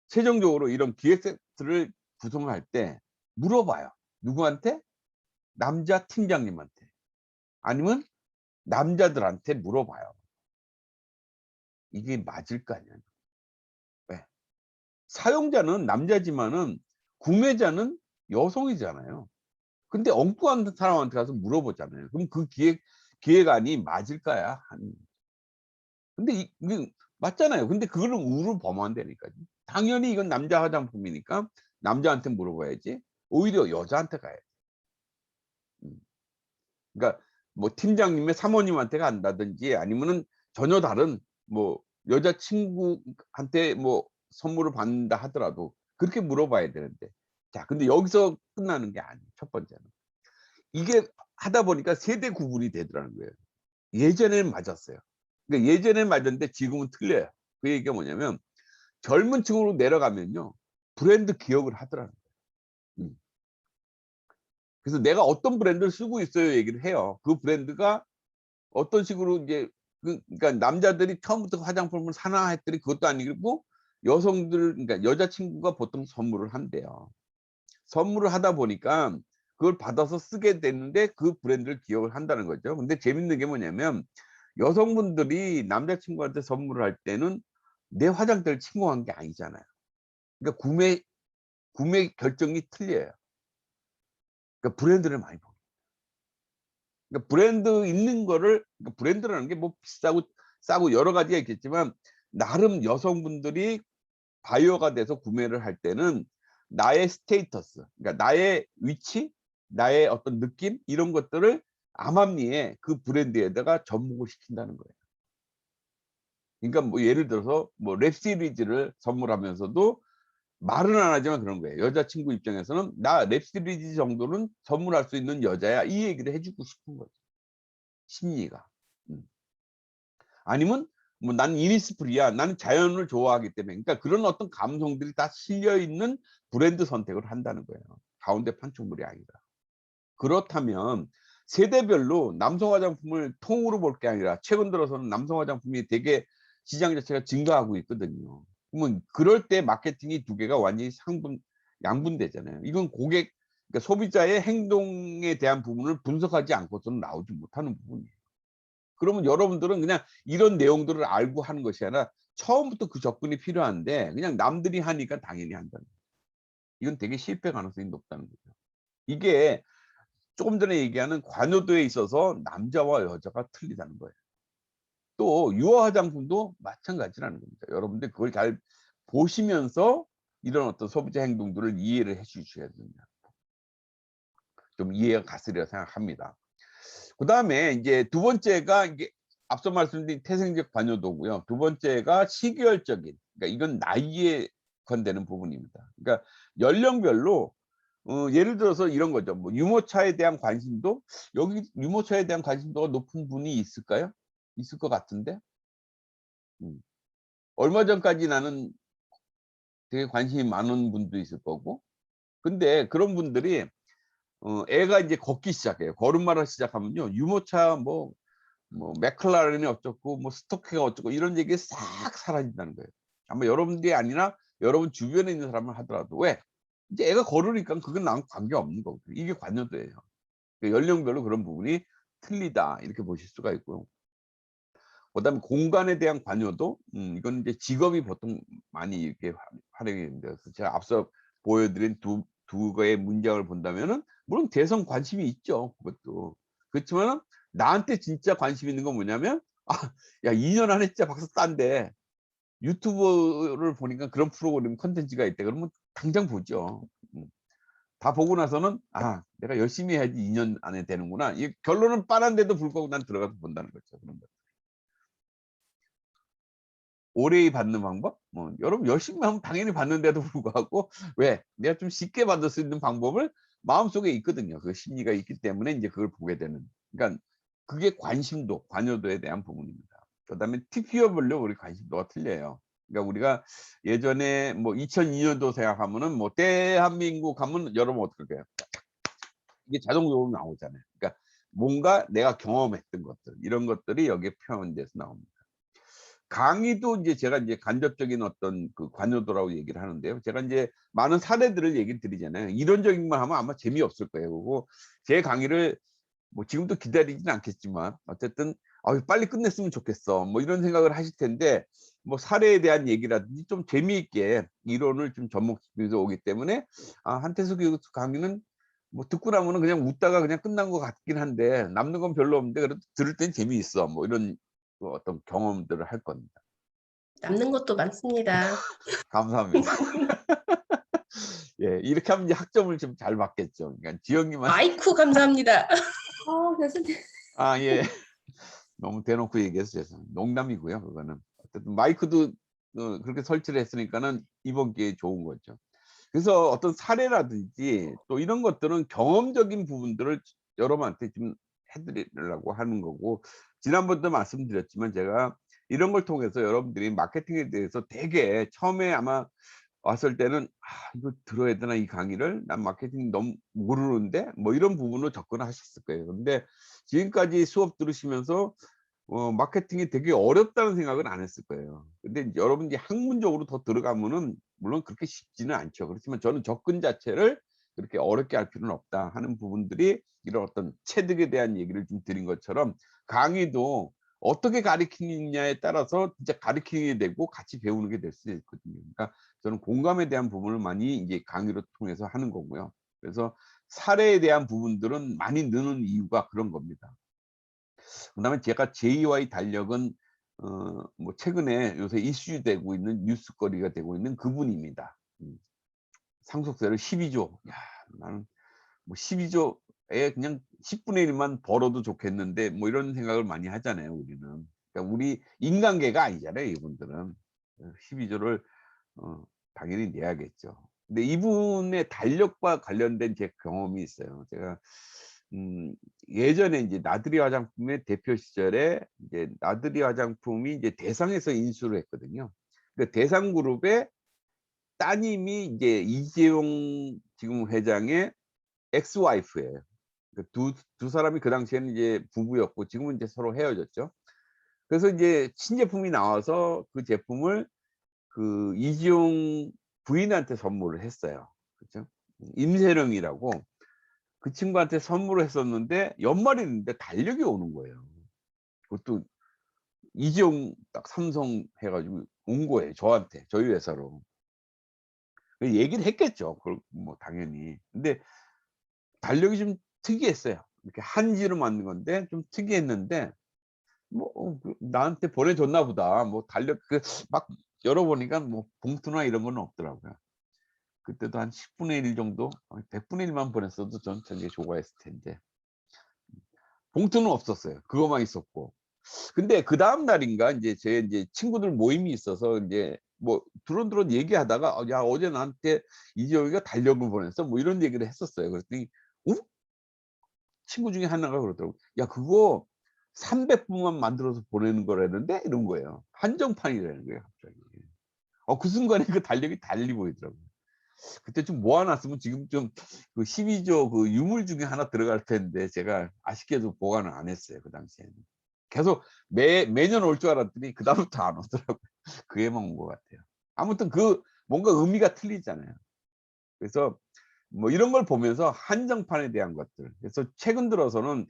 최종적으로 이런 기획 세트를 구성할 때 물어봐요. 누구한테? 남자 팀장님한테. 아니면 남자들한테 물어봐요. 이게 맞을까냐. 왜? 사용자는 남자지만은 구매자는 여성이잖아요. 근데 엉뚱한 사람한테 가서 물어보잖아요. 그럼 그 기획안이 맞을까야 하는. 근데 이게 맞잖아요. 근데 그거는 우를 범한다니까요. 당연히 이건 남자 화장품이니까 남자한테 물어봐야지. 오히려 여자한테 가야지. 음. 그러니까 뭐 팀장님의 사모님한테 간다든지 아니면은 전혀 다른 뭐 여자친구한테 뭐 선물을 받는다 하더라도 그렇게 물어봐야 되는데. 자, 근데 여기서 끝나는 게 아니에요, 첫 번째는. 이게 하다 보니까 세대 구분이 되더라는 거예요. 예전에는 맞았어요. 그러니까 예전엔 맞았는데 지금은 틀려요. 그 얘기가 뭐냐면 젊은 층으로 내려가면요, 브랜드 기억을 하더라는 거예요. 그래서 내가 어떤 브랜드를 쓰고 있어요 얘기를 해요. 그 브랜드가 어떤 식으로 이제 그러니까 남자들이 처음부터 화장품을 사나 했더니 그것도 아니고 여성들, 그러니까 여자친구가 보통 선물을 한대요. 선물을 하다 보니까 그걸 받아서 쓰게 됐는데 그 브랜드를 기억을 한다는 거죠. 근데 재밌는 게 뭐냐면 여성분들이 남자친구한테 선물을 할 때는 내 화장대를 침공한 게 아니잖아요. 그러니까 구매 결정이 틀려요. 그러니까 브랜드를 많이 보. 그러니까 브랜드 있는 거를, 그러니까 브랜드라는 게 뭐 비싸고 싸고 여러 가지가 있겠지만 나름 여성분들이 바이어가 돼서 구매를 할 때는 나의 스테이터스, 그러니까 나의 위치, 나의 어떤 느낌 이런 것들을 암암리에 그 브랜드에다가 접목을 시킨다는 거예요. 그러니까 뭐 예를 들어서 뭐 랩 시리즈를 선물하면서도 말은 안 하지만 그런 거예요. 여자친구 입장에서는 '나 랩 시리즈 정도는 선물할 수 있는 여자야.' 이 얘기를 해 주고 싶은 거죠, 심리가. 음. 아니면 뭐 '나는 이니스프리야. 나는 자연을 좋아하기 때문에.' 그러니까 그런 어떤 감성들이 다 실려 있는 브랜드 선택을 한다는 거예요, 가운데 판촉물이 아니라. 그렇다면 세대별로 남성 화장품을 통으로 볼 게 아니라 최근 들어서는 남성 화장품이 되게 시장 자체가 증가하고 있거든요. 그러면 그럴 때 마케팅이 두 개가 완전히 양분되잖아요. 이건 고객, 그러니까 소비자의 행동에 대한 부분을 분석하지 않고서는 나오지 못하는 부분이에요. 그러면 여러분들은 그냥 이런 내용들을 알고 하는 것이 아니라 처음부터 그 접근이 필요한데 그냥 남들이 하니까 당연히 한다는 거예요. 이건 되게 실패 가능성이 높다는 거죠. 이게 조금 전에 얘기하는 관여도에 있어서 남자와 여자가 틀리다는 거예요. 또 유아 화장품도 마찬가지라는 겁니다. 여러분들 그걸 잘 보시면서 이런 어떤 소비자 행동들을 이해를 해 주셔야 됩니다. 좀 이해가 갔으리라 생각합니다. 그다음에 인제 두 번째가 이게 앞서 말씀드린 태생적 관여도고요. 두 번째가 시기열적인, 그러니까 이건 나이에 관되는 부분입니다. 그러니까 연령별로 예를 들어서 이런 거죠. 뭐 유모차에 대한 관심도, 여기 유모차에 대한 관심도가 높은 분이 있을까요? 있을 것 같은데. 음. 얼마 전까지 나는 되게 관심이 많은 분도 있을 거고. 근데 그런 분들이 애가 인제 걷기 시작해요. 걸음마를 시작하면요, 유모차 뭐 맥클라렌이 어쩌고 뭐 스토크가 어쩌고 이런 얘기 싹 사라진다는 거예요. 아마 여러분들이 아니라 여러분 주변에 있는 사람은 하더라도. 왜? 이제 애가 걸으니까 그건 나랑 관계없는 거고. 이게 관여도예요. 그 연령별로 그런 부분이 틀리다 이렇게 보실 수가 있고요. 그다음에 공간에 대한 관여도, 이건 이제 직업이 보통 많이 이렇게 활용이 됩니다. 그래서 제가 앞서 보여드린 두 개의 문장을 본다면은 물론 대성 관심이 있죠, 그것도. 그렇지만은 나한테 진짜 관심 있는 건 뭐냐면 '아 야 2년 안에 진짜 박사 딴데 유튜브를 보니까 그런 프로그램 콘텐츠가 있대.' 그러면 당장 보죠. 음. 다 보고 나서는 '아 내가 열심히 해야지 2년 안에 되는구나.' 이 결론은 빤한데도 불구하고 난 들어가서 본다는 거죠, 그런 거. 오래 받는 방법? 뭐 여러분 열심히 하면 당연히 받는데도 불구하고 왜? 내가 좀 쉽게 받을 수 있는 방법을 마음속에 있거든요. 그 심리가 있기 때문에 인제 그걸 보게 되는. 그러니까 그게 관심도, 관여도에 대한 부분입니다. 그다음에 티피어별로 우리 관심도가 틀려요. 그러니까 우리가 예전에 뭐 2002 년도 생각하면은 뭐 대한민국 하면 여러분 어떨 거예요? 이게 자동적으로 나오잖아요. 그러니까 뭔가 내가 경험했던 것들 이런 것들이 여기에 표현돼서 나옵니다. 강의도 인제 제가 인제 간접적인 어떤 그 관여도라고 얘기를 하는데요. 제가 인제 많은 사례들을 얘기를 드리잖아요. 이론적인만 하면 아마 재미없을 거예요. 그리고 제 강의를 뭐 지금도 기다리진 않겠지만 어쨌든 '아유 빨리 끝냈으면 좋겠어.' 뭐 이런 생각을 하실 텐데 뭐 사례에 대한 얘기라든지 좀 재미있게 이론을 좀 접목시켜서 오기 때문에 한태수 교수 강의는 뭐 듣고 나면은 그냥 웃다가 그냥 끝난 것 같긴 한데 남는 건 별로 없는데 그래도 들을 땐 재미있어. 뭐 이런 그 어떤 경험들을 할 겁니다. 남는 것도 많습니다. 감사합니다. 예. 이렇게 하면 이제 학점을 좀 잘 받겠죠. 그러니까 지영이만 아이쿠 감사합니다. 교수님. 예. 너무 대놓고 얘기해서 죄송합니다. 농담이고요 그거는. 어쨌든 마이크도 그렇게 설치를 했으니까는 이번 기회에 좋은 거죠. 그래서 어떤 사례라든지 또 이런 것들은 경험적인 부분들을 여러분한테 좀 해 드리려고 하는 거고 지난번도 말씀드렸지만 제가 이런 걸 통해서 여러분들이 마케팅에 대해서 되게 처음에 아마 왔을 때는 '아 이거 들어야 되나 이 강의를? 난 마케팅 너무 모르는데?' 뭐 이런 부분으로 접근하셨을 거예요. 근데 지금까지 수업 들으시면서 마케팅이 되게 어렵다는 생각은 안 했을 거예요. 근데 인제 여러분들이 학문적으로 더 들어가면은 물론 그렇게 쉽지는 않죠. 그렇지만 저는 접근 자체를 그렇게 어렵게 할 필요는 없다 하는 부분들이 이런 어떤 체득에 대한 얘기를 좀 드린 것처럼 강의도 어떻게 가르치느냐에 따라서 진짜 가르치게 되고 같이 배우는 게 될 수 있거든요. 그러니까 저는 공감에 대한 부분을 많이 이제 강의를 통해서 하는 거고요. 그래서 사례에 대한 부분들은 많이 느는 이유가 그런 겁니다. 그다음에 제가 제2와의 달력은 뭐 최근에 요새 이슈되고 있는 뉴스거리가 되고 있는 그분입니다. 상속세를 12조. 야 나는 뭐 12조에 그냥 10분의 1만 벌어도 좋겠는데 뭐 이런 생각을 많이 하잖아요 우리는. 그러니까 우리 인간계가 아니잖아요 이분들은. 12조를 어 당연히 내야겠죠. 근데 이분의 달력과 관련된 제 경험이 있어요. 제가 예전에 인제 나들이 화장품의 대표 시절에 이제 나들이 화장품이 이제 대상에서 인수를 했거든요. 그 대상그룹의 따님이 이제 이재용 지금 회장의 엑스 와이프예요. 그 두 사람이 그 당시에는 이제 부부였고 지금은 이제 서로 헤어졌죠. 그래서 인제 신제품이 나와서 그 제품을 그 이재용 부인한테 선물을 했어요. 그죠? 임세령이라고 그 친구한테 선물을 했었는데 연말이었는데 달력이 오는 거예요. 그것도 이재용 딱 삼성 해 가지고 온 거예요, 저한테, 저희 회사로. 그 얘기를 했겠죠. 그걸 뭐 당연히. 근데 달력이 좀 특이했어요. 이렇게 한지로 만든 건데 좀 특이했는데 뭐 나한테 보내줬나 보다. 뭐 달력 그 막 열어 보니까 뭐 봉투나 이런 건 없더라고요. 그때도 한 10분의 1 정도 100분의 1만 보냈어도 전 되게 좋아했을 텐데. 봉투는 없었어요. 그거만 있었고. 근데 그다음 날인가 인제 제 인제 친구들 모임이 있어서 인제 뭐 두런두런 얘기하다가 "야 어제 나한테 이재용이가 달력을 보냈어." 뭐 이런 얘기를 했었어요. 그랬더니 어? 친구 중에 하나가 그러더라고요. "야 그거 300 부만 만들어서 보내는 거라는데?" 이런 거예요. 한정판이라는 거예요 갑자기. 그 순간에 그 달력이 달리 보이더라고요. 그때 좀 모아 놨으면 지금 좀 그 12조 그 유물 중에 하나 들어갈 텐데 제가 아쉽게도 보관을 안 했어요 그 당시에는. 계속 매년 올 줄 알았더니 그다음부터 안 오더라고요. 그 해만 온 것 같아요. 아무튼 그 뭔가 의미가 틀리잖아요. 그래서 뭐 이런 걸 보면서 한정판에 대한 것들 그래서 최근 들어서는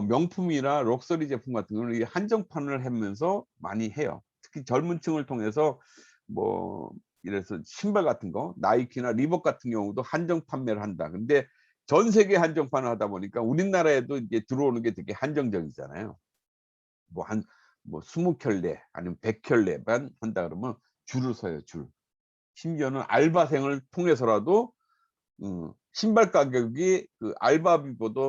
명품이나 럭셔리 제품 같은 거는 이 한정판을 하면서 많이 해요. 특히 젊은 층을 통해서 뭐 이래서 신발 같은 거 나이키나 리복 같은 경우도 한정 판매를 한다. 근데 전 세계 한정판을 하다 보니까 우리나라에도 이제 들어오는 게 되게 한정적이잖아요. 뭐 한 뭐 20켤레 아니면 100켤레만 한다 그러면 줄을 서요, 줄. 심지어는 알바생을 통해서라도 신발 가격이 그 알바비보다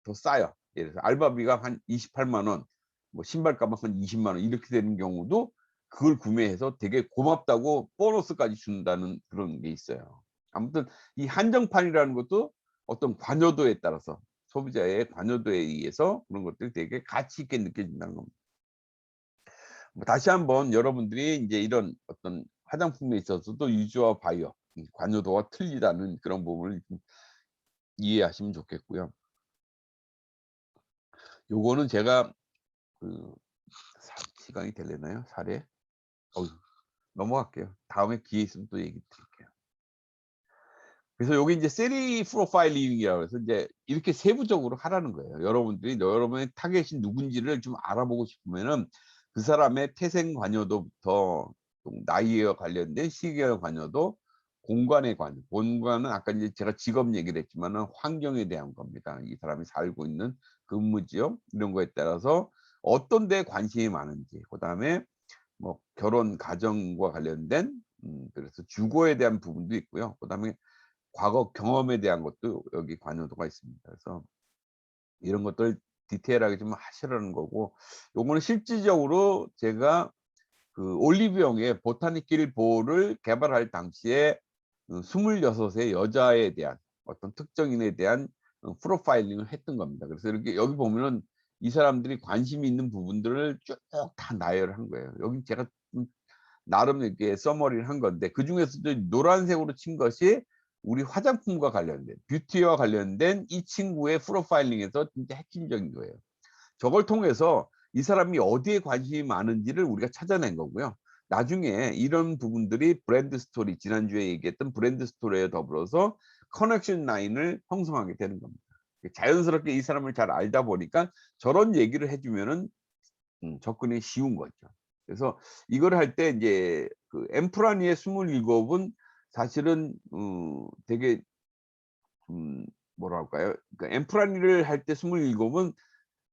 더 싸요. 예를 들어서 알바비가 한 28만 원, 뭐 신발값은 한 20만 원 이렇게 되는 경우도 그걸 구매해서 되게 고맙다고 보너스까지 준다는 그런 게 있어요. 아무튼 이 한정판이라는 것도 어떤 관여도에 따라서 소비자의 관여도에 의해서 그런 것들이 되게 가치 있게 느껴진다는 겁니다. 뭐 다시 한번 여러분들이 이제 이런 어떤 화장품에 있어서도 유저와 바이어 관여도가 틀리다는 그런 부분을 좀 이해하시면 좋겠고요. 요거는 제가 그 시간이 되려나요? 사례? 넘어갈게요. 다음에 기회 있으면 또 얘기 드릴게요. 그래서 여기 이제 세리 프로파일링이라고 해서 이제 이렇게 세부적으로 하라는 거예요. 여러분들이 여러분의 타겟이 누군지를 좀 알아보고 싶으면은 그 사람의 태생 관여도부터 좀 나이와 관련된 시기와 관여도, 공간의 관여. 공간은 아까 이제 제가 직업 얘기를 했지만은 환경에 대한 겁니다. 이 사람이 살고 있는 근무 지역 이런 거에 따라서 어떤 데 관심이 많은지, 그다음에 뭐 결혼 가정과 관련된 그래서 주거에 대한 부분도 있고요. 그다음에 과거 경험에 대한 것도 여기 관여도가 있습니다. 그래서 이런 것들 디테일하게 좀 하시라는 거고, 요거는 실질적으로 제가 그 올리브영의 보타니킬 볼을 개발할 당시에 26의 여자에 대한 어떤 특정인에 대한 프로파일링을 했던 겁니다. 그래서 이렇게 여기 보면은 이 사람들이 관심이 있는 부분들을 쭉 다 나열을 한 거예요. 여기 제가 좀 나름 이렇게 서머리를 한 건데, 그중에서도 노란색으로 친 것이 우리 화장품과 관련된, 뷰티와 관련된 이 친구의 프로파일링에서 진짜 핵심적인 거예요. 저걸 통해서 이 사람이 어디에 관심이 많은지를 우리가 찾아낸 거고요. 나중에 이런 부분들이 브랜드 스토리, 지난주에 얘기했던 브랜드 스토리에 더불어서 커넥션 라인을 형성하게 되는 겁니다. 자연스럽게 이 사람을 잘 알다 보니까 저런 얘기를 해 주면은 접근이 쉬운 거죠. 그래서 이걸 할 때 이제 그 엠프라니의 27은 사실은 되게 뭐라 할까요? 그러니까 엠프라니를 할 때 27은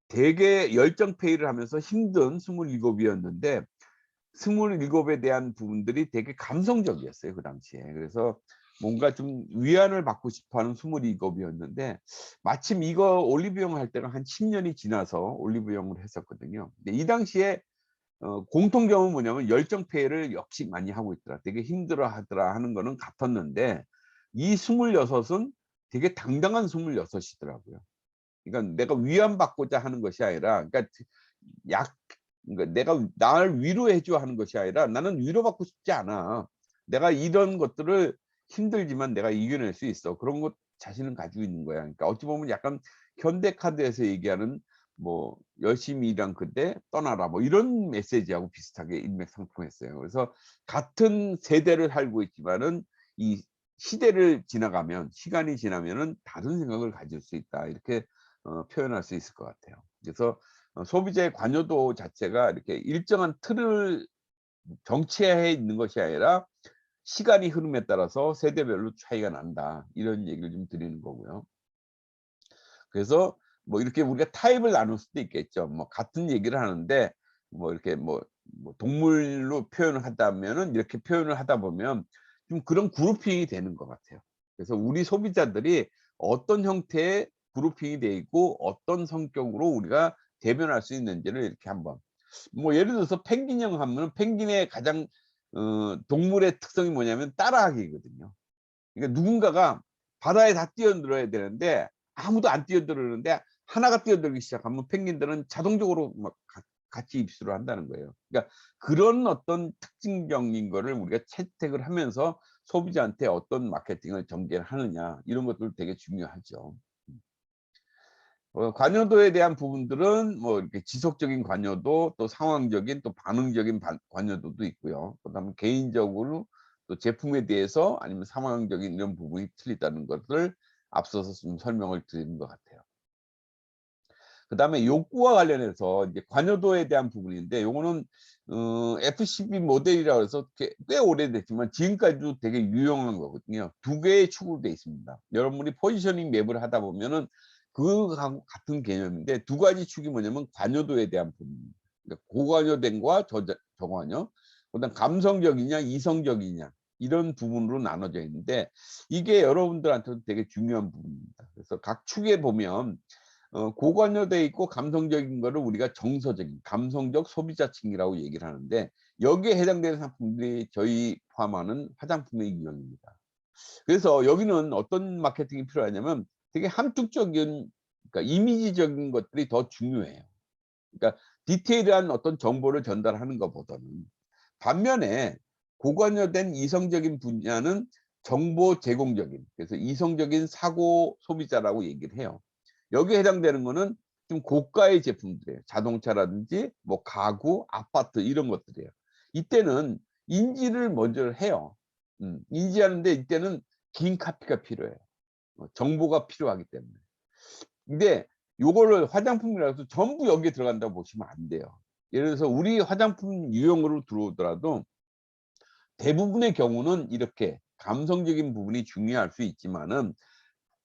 되게 열정 페이를 하면서 힘든 27이었는데 27에 대한 부분들이 되게 감성적이었어요, 그 당시에. 그래서 뭔가 좀 위안을 받고 싶어 하는 27이었는데 마침 이거 올리브영 할 때가 한 10년이 지나서 올리브영을 했었거든요. 근데 이 당시에 공통점은 뭐냐면 열정 페이를 역시 많이 하고 있더라. 되게 힘들어하더라 하는 거는 같았는데 이 26은 되게 당당한 26이더라고요. 그러니까 내가 위안받고자 하는 것이 아니라, 그러니까 약 그러니까 내가 나를 위로해 줘 하는 것이 아니라 나는 위로받고 싶지 않아. 내가 이런 것들을 힘들지만 내가 이겨낼 수 있어. 그런 것 자신은 가지고 있는 거야. 그러니까 어찌 보면 약간 현대카드에서 얘기하는 뭐 열심히 일한 그대 떠나라 뭐 이런 메시지하고 비슷하게 일맥상통했어요. 그래서 같은 세대를 살고 있지만은 이 시대를 지나가면, 시간이 지나면은 다른 생각을 가질 수 있다. 이렇게 표현할 수 있을 것 같아요. 그래서 소비자의 관여도 자체가 이렇게 일정한 틀을 정체해 있는 것이 아니라 시간이 흐름에 따라서 세대별로 차이가 난다. 이런 얘기를 좀 드리는 거고요. 그래서 뭐 이렇게 우리가 타입을 나눌 수도 있겠죠. 뭐 같은 얘기를 하는데 뭐 이렇게 뭐 동물로 표현을 한다면은 이렇게 표현을 하다 보면 좀 그런 그룹핑이 되는 것 같아요. 그래서 우리 소비자들이 어떤 형태의 그룹핑이 돼 있고 어떤 성격으로 우리가 대변할 수 있는지를 이렇게 한번, 뭐 예를 들어서 펭귄형 하면은 펭귄의 가장 동물의 특성이 뭐냐면 따라하기거든요. 그러니까 누군가가 바다에 다 뛰어들어야 되는데 아무도 안 뛰어들었는데 하나가 뛰어들기 시작하면 펭귄들은 자동적으로 막 같이 입수를 한다는 거예요. 그러니까 그런 어떤 특징적인 거를 우리가 채택을 하면서 소비자한테 어떤 마케팅을 전개를 하느냐, 이런 것들 되게 중요하죠. 관여도에 대한 부분들은 뭐 이렇게 지속적인 관여도, 또 상황적인, 또 반응적인 관여도도 있고요. 그다음에 개인적으로 또 제품에 대해서 아니면 상황적인 이런 부분이 틀리다는 것을 앞서서 좀 설명을 드린 것 같아요. 그다음에 욕구와 관련해서 이제 관여도에 대한 부분인데 요거는 FCB 모델이라고 해서 꽤 오래됐지만 지금까지도 되게 유용한 거거든요. 두 개의 축으로 돼 있습니다. 여러분이 포지셔닝 맵을 하다 보면은 그거하고 같은 개념인데 두 가지 축이 뭐냐면 관여도에 대한 부분입니다. 그러니까 고관여됨과 저관여, 그다음 감성적이냐 이성적이냐 이런 부분으로 나눠져 있는데 이게 여러분들한테도 되게 중요한 부분입니다. 그래서 각 축에 보면 고관여돼 있고 감성적인 거를 우리가 정서적인 감성적 소비자층이라고 얘기를 하는데 여기에 해당되는 상품들이 저희 포함하는 화장품의 유형입니다. 그래서 여기는 어떤 마케팅이 필요하냐면 되게 함축적인, 그러니까 이미지적인 것들이 더 중요해요. 그러니까 디테일한 어떤 정보를 전달하는 것보다는. 반면에 고관여된 이성적인 분야는 정보 제공적인, 그래서 이성적인 사고 소비자라고 얘기를 해요. 여기에 해당되는 거는 좀 고가의 제품들이에요. 자동차라든지 뭐 가구, 아파트 이런 것들이에요. 이때는 인지를 먼저 해요. 인지하는데 이때는 긴 카피가 필요해요. 정보가 필요하기 때문에. 근데 요거를 화장품이라고 해서 전부 여기에 들어간다고 보시면 안 돼요. 예를 들어서 우리 화장품 유형으로 들어오더라도 대부분의 경우는 이렇게 감성적인 부분이 중요할 수 있지만은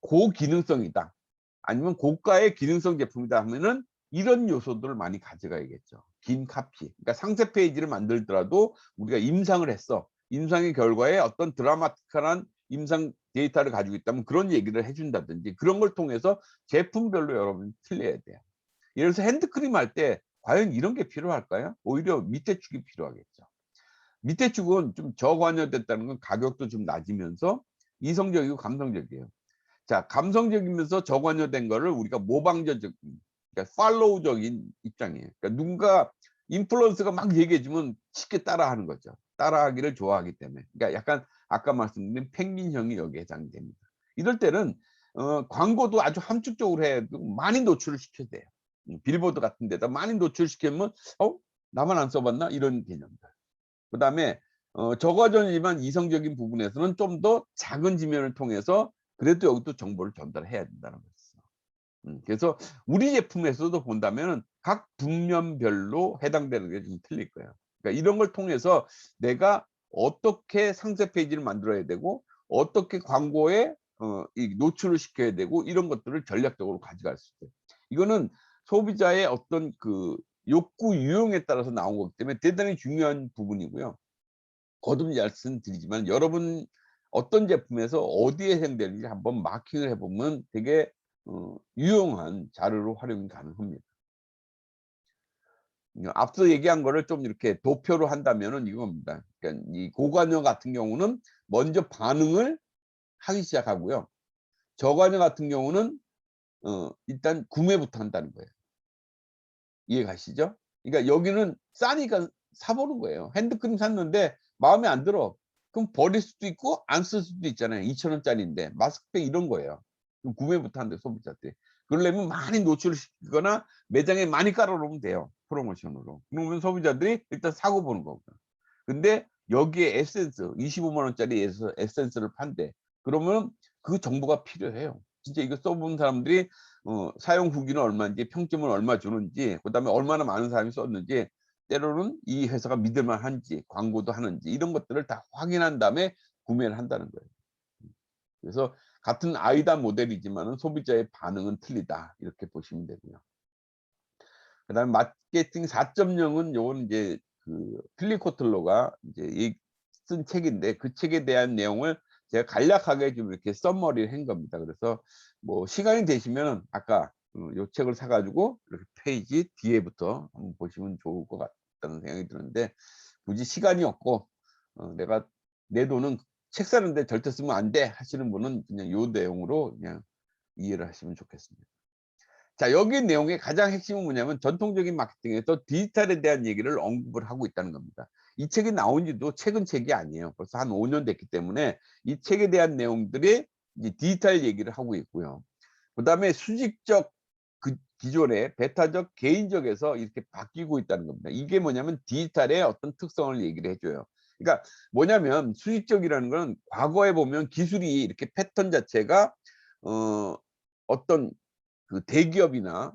고기능성이다, 아니면 고가의 기능성 제품이다 하면은 이런 요소들을 많이 가져가야겠죠. 긴 카피. 그러니까 상세 페이지를 만들더라도 우리가 임상을 했어. 임상의 결과에 어떤 드라마틱한 임상 데이터를 가지고 있다면 그런 얘기를 해준다든지 그런 걸 통해서 제품별로 여러분이 틀려야 돼요. 예를 들어서 핸드크림 할 때 과연 이런 게 필요할까요? 오히려 밑에 축이 필요하겠죠. 밑에 축은 좀 저관여됐다는 건 가격도 좀 낮으면서 이성적이고 감성적이에요. 자, 감성적이면서 저관여된 거를 우리가 모방적인, 그러니까 팔로우적인 입장이에요. 그러니까 누군가 인플루언서가 막 얘기해 주면 쉽게 따라하는 거죠. 따라하기를 좋아하기 때문에. 그러니까 약간 아까 말씀드린 펭귄형이 여기에 해당됩니다. 이럴 때는 광고도 아주 함축적으로 해도 많이 노출을 시켜야 돼요. 빌보드 같은 데다 많이 노출시키면 나만 안 써봤나 이런 개념들. 그다음에 저과전이지만 이성적인 부분에서는 좀 더 작은 지면을 통해서 그래도 여기도 정보를 전달해야 된다는 거죠. 그래서 우리 제품에서도 본다면은 각 분면별로 해당되는 게 좀 틀릴 거예요. 그러니까 이런 걸 통해서 내가 어떻게 상세 페이지를 만들어야 되고 어떻게 광고에 이 노출을 시켜야 되고 이런 것들을 전략적으로 가져갈 수 있어요. 이거는 소비자의 어떤 그 욕구 유형에 따라서 나온 거기 때문에 대단히 중요한 부분이고요. 거듭 말씀드리지만 여러분 어떤 제품에서 어디에 해당되는지 한번 마킹을 해 보면 되게 유용한 자료로 활용이 가능합니다. 앞서 얘기한 거를 좀 이렇게 도표로 한다면은 이겁니다. 그러니까 이 고관여 같은 경우는 먼저 반응을 하기 시작하고요. 저관여 같은 경우는 일단 구매부터 한다는 거예요. 이해 가시죠? 그러니까 여기는 싸니까 사 보는 거예요. 핸드크림 샀는데 마음에 안 들어. 그럼 버릴 수도 있고 안 쓸 수도 있잖아요. 2,000 원짜리인데. 마스크팩 이런 거예요. 그럼 구매부터 한대 소비자들이. 그러려면 많이 노출을 시키거나 매장에 많이 깔아 놓으면 돼요, 프로모션으로. 그러면 소비자들이 일단 사고 보는 거고요. 근데 여기에 에센스 25만 원짜리 에센스를 판대. 그러면 그 정보가 필요해요. 진짜 이거 써 본 사람들이 사용 후기는 얼마인지, 평점은 얼마 주는지, 그다음에 얼마나 많은 사람이 썼는지, 때로는 이 회사가 믿을 만한지, 광고도 하는지 이런 것들을 다 확인한 다음에 구매를 한다는 거예요. 그래서 같은 아이다 모델이지만은 소비자의 반응은 틀리다 이렇게 보시면 되고요. 그다음에 마케팅 4.0은 요건 이제 그 필립 코틀러가 이제 쓴 책인데 그 책에 대한 내용을 제가 간략하게 좀 이렇게 써머리를 한 겁니다. 그래서 뭐 시간이 되시면 아까 요 책을 사 가지고 이렇게 페이지 뒤에부터 한번 보시면 좋을 것 같다는 생각이 드는데 굳이 시간이 없고 내가 내 돈은 책 사는데 절대 쓰면 안 돼 하시는 분은 그냥 요 내용으로 그냥 이해를 하시면 좋겠습니다. 자, 여기 내용의 가장 핵심은 뭐냐면 전통적인 마케팅에서 디지털에 대한 얘기를 언급을 하고 있다는 겁니다. 이 책이 나온 지도 최근 책이 아니에요. 벌써 한 5년 됐기 때문에 이 책에 대한 내용들이 이제 디지털 얘기를 하고 있고요. 그다음에 수직적 그 기존의 베타적, 개인적에서 이렇게 바뀌고 있다는 겁니다. 이게 뭐냐면 디지털의 어떤 특성을 얘기를 해줘요. 그러니까 뭐냐면 수직적이라는 건 과거에 보면 기술이 이렇게 패턴 자체가 어떤 그 대기업이나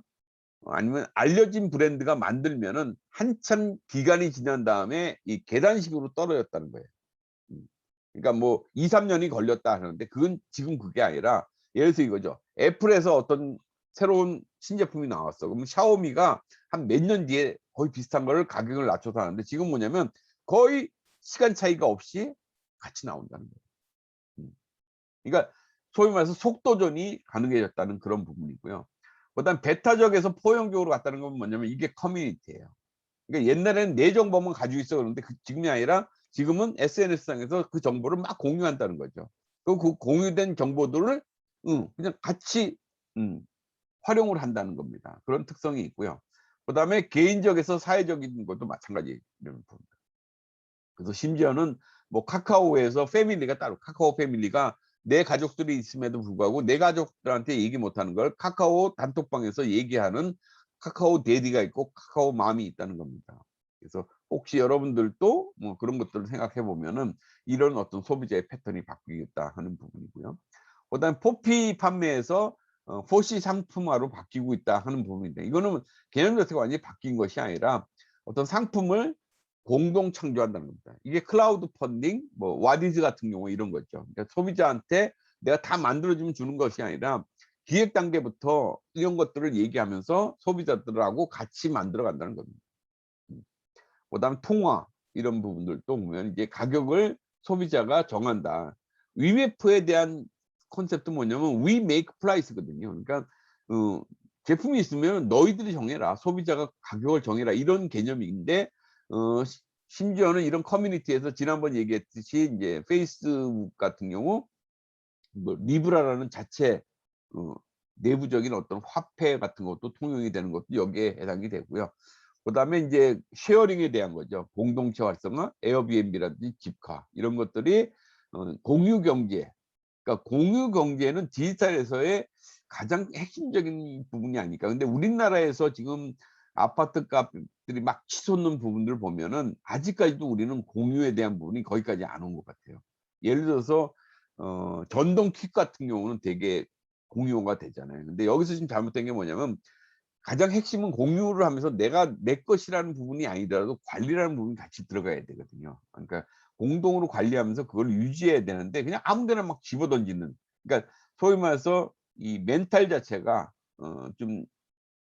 아니면 알려진 브랜드가 만들면은 한참 기간이 지난 다음에 이 계단식으로 떨어졌다는 거예요. 음. 그러니까 뭐 2-3 년이 걸렸다 하는데 그건 지금 그게 아니라 예를 들어서 이거죠. 애플에서 어떤 새로운 신제품이 나왔어. 그러면 샤오미가 한 몇 년 뒤에 거의 비슷한 거를 가격을 낮춰서 하는데 지금 뭐냐면 거의 시간 차이가 없이 같이 나온다는 거예요. 그러니까 소위 말해서 속도전이 가능해졌다는 그런 부분이고요. 그다음 베타적에서 포용적으로 갔다는 건 뭐냐면 이게 커뮤니티예요. 그러니까 옛날에는 내 정보만 가지고 있어 그러는데 지금이 아니라 지금은 SNS상에서 그 정보를 막 공유한다는 거죠. 그 공유된 정보들을 그냥 같이 음 활용을 한다는 겁니다. 그런 특성이 있고요. 그다음에 개인적에서 사회적인 것도 마찬가지 이런 부분. 그래서 심지어는 뭐 카카오에서 패밀리가 따로 카카오 패밀리가 내 가족들이 있음에도 불구하고 내 가족들한테 얘기 못하는 걸 카카오 단톡방에서 얘기하는 카카오 데디가 있고 카카오 맘이 있다는 겁니다. 그래서 혹시 여러분들도 뭐 그런 것들을 생각해 보면은 이런 어떤 소비자의 패턴이 바뀌겠다 하는 부분이고요. 그다음에 포피 판매에서 포시 상품화로 바뀌고 있다 하는 부분인데 이거는 개념 자체가 완전히 바뀐 것이 아니라 어떤 상품을 공동 창조한다는 겁니다. 이게 클라우드 펀딩, 뭐 와디즈 같은 경우 이런 거죠. 그러니까 소비자한테 내가 다 만들어주면 주는 것이 아니라 기획 단계부터 이런 것들을 얘기하면서 소비자들하고 같이 만들어 간다는 겁니다. 그다음 통화 이런 부분들도 보면 이제 가격을 소비자가 정한다. 위메프에 대한 컨셉도 뭐냐면 We make price거든요. 그러니까 어, 제품이 있으면 너희들이 정해라. 소비자가 가격을 정해라. 이런 개념인데 심지어는 이런 커뮤니티에서 지난번 얘기했듯이 이제 페이스북 같은 경우 뭐 리브라라는 자체 어, 내부적인 어떤 화폐 같은 것도 통용이 되는 것도 여기에 해당이 되고요. 그다음에 이제 쉐어링에 대한 거죠. 공동체 활성화, 에어비앤비라든지 집카 이런 것들이 공유 경제. 그러니까 공유 경제는 디지털에서의 가장 핵심적인 부분이 아닐까. 근데 우리나라에서 지금 아파트 값들이 막 치솟는 부분들을 보면은 아직까지도 우리는 공유에 대한 부분이 거기까지 안 온 것 같아요. 예를 들어서 전동 킥 같은 경우는 되게 공유가 되잖아요. 근데 여기서 지금 잘못된 게 뭐냐면 가장 핵심은 공유를 하면서 내가 내 것이라는 부분이 아니더라도 관리라는 부분이 같이 들어가야 되거든요. 그러니까 공동으로 관리하면서 그걸 유지해야 되는데 그냥 아무 데나 막 집어던지는, 그러니까 소위 말해서 이 멘탈 자체가 좀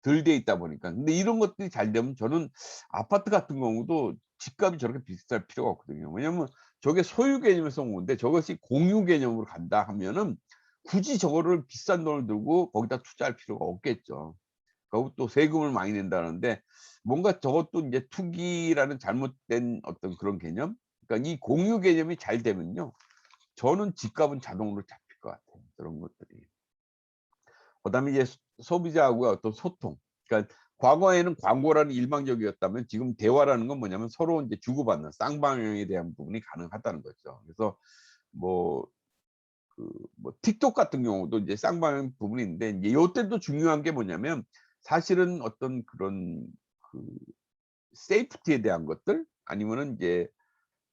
덜 돼 있다 보니까. 근데 이런 것들이 잘 되면 저는 아파트 같은 경우도 집값이 저렇게 비쌀 필요가 없거든요. 왜냐면 저게 소유 개념에서 온 건데 저것이 공유 개념으로 간다 하면은 굳이 저거를 비싼 돈을 들고 거기다 투자할 필요가 없겠죠. 그것도 세금을 많이 낸다는데 뭔가 저것도 인제 투기라는 잘못된 어떤 그런 개념? 그러니까 이 공유 개념이 잘 되면요, 저는 집값은 자동으로 잡힐 것 같아요, 그런 것들이. 그다음에 이제 소비자하고의 어떤 소통. 그러니까 과거에는 광고라는 일방적이었다면 지금 대화라는 건 뭐냐면 서로 인제 주고받는 쌍방향에 대한 부분이 가능하다는 거죠. 그래서 뭐 뭐 틱톡 같은 경우도 이제 쌍방향 부분이 있는데 인제 요때도 중요한 게 뭐냐면 사실은 어떤 그런 그 세이프티에 대한 것들 아니면은 이제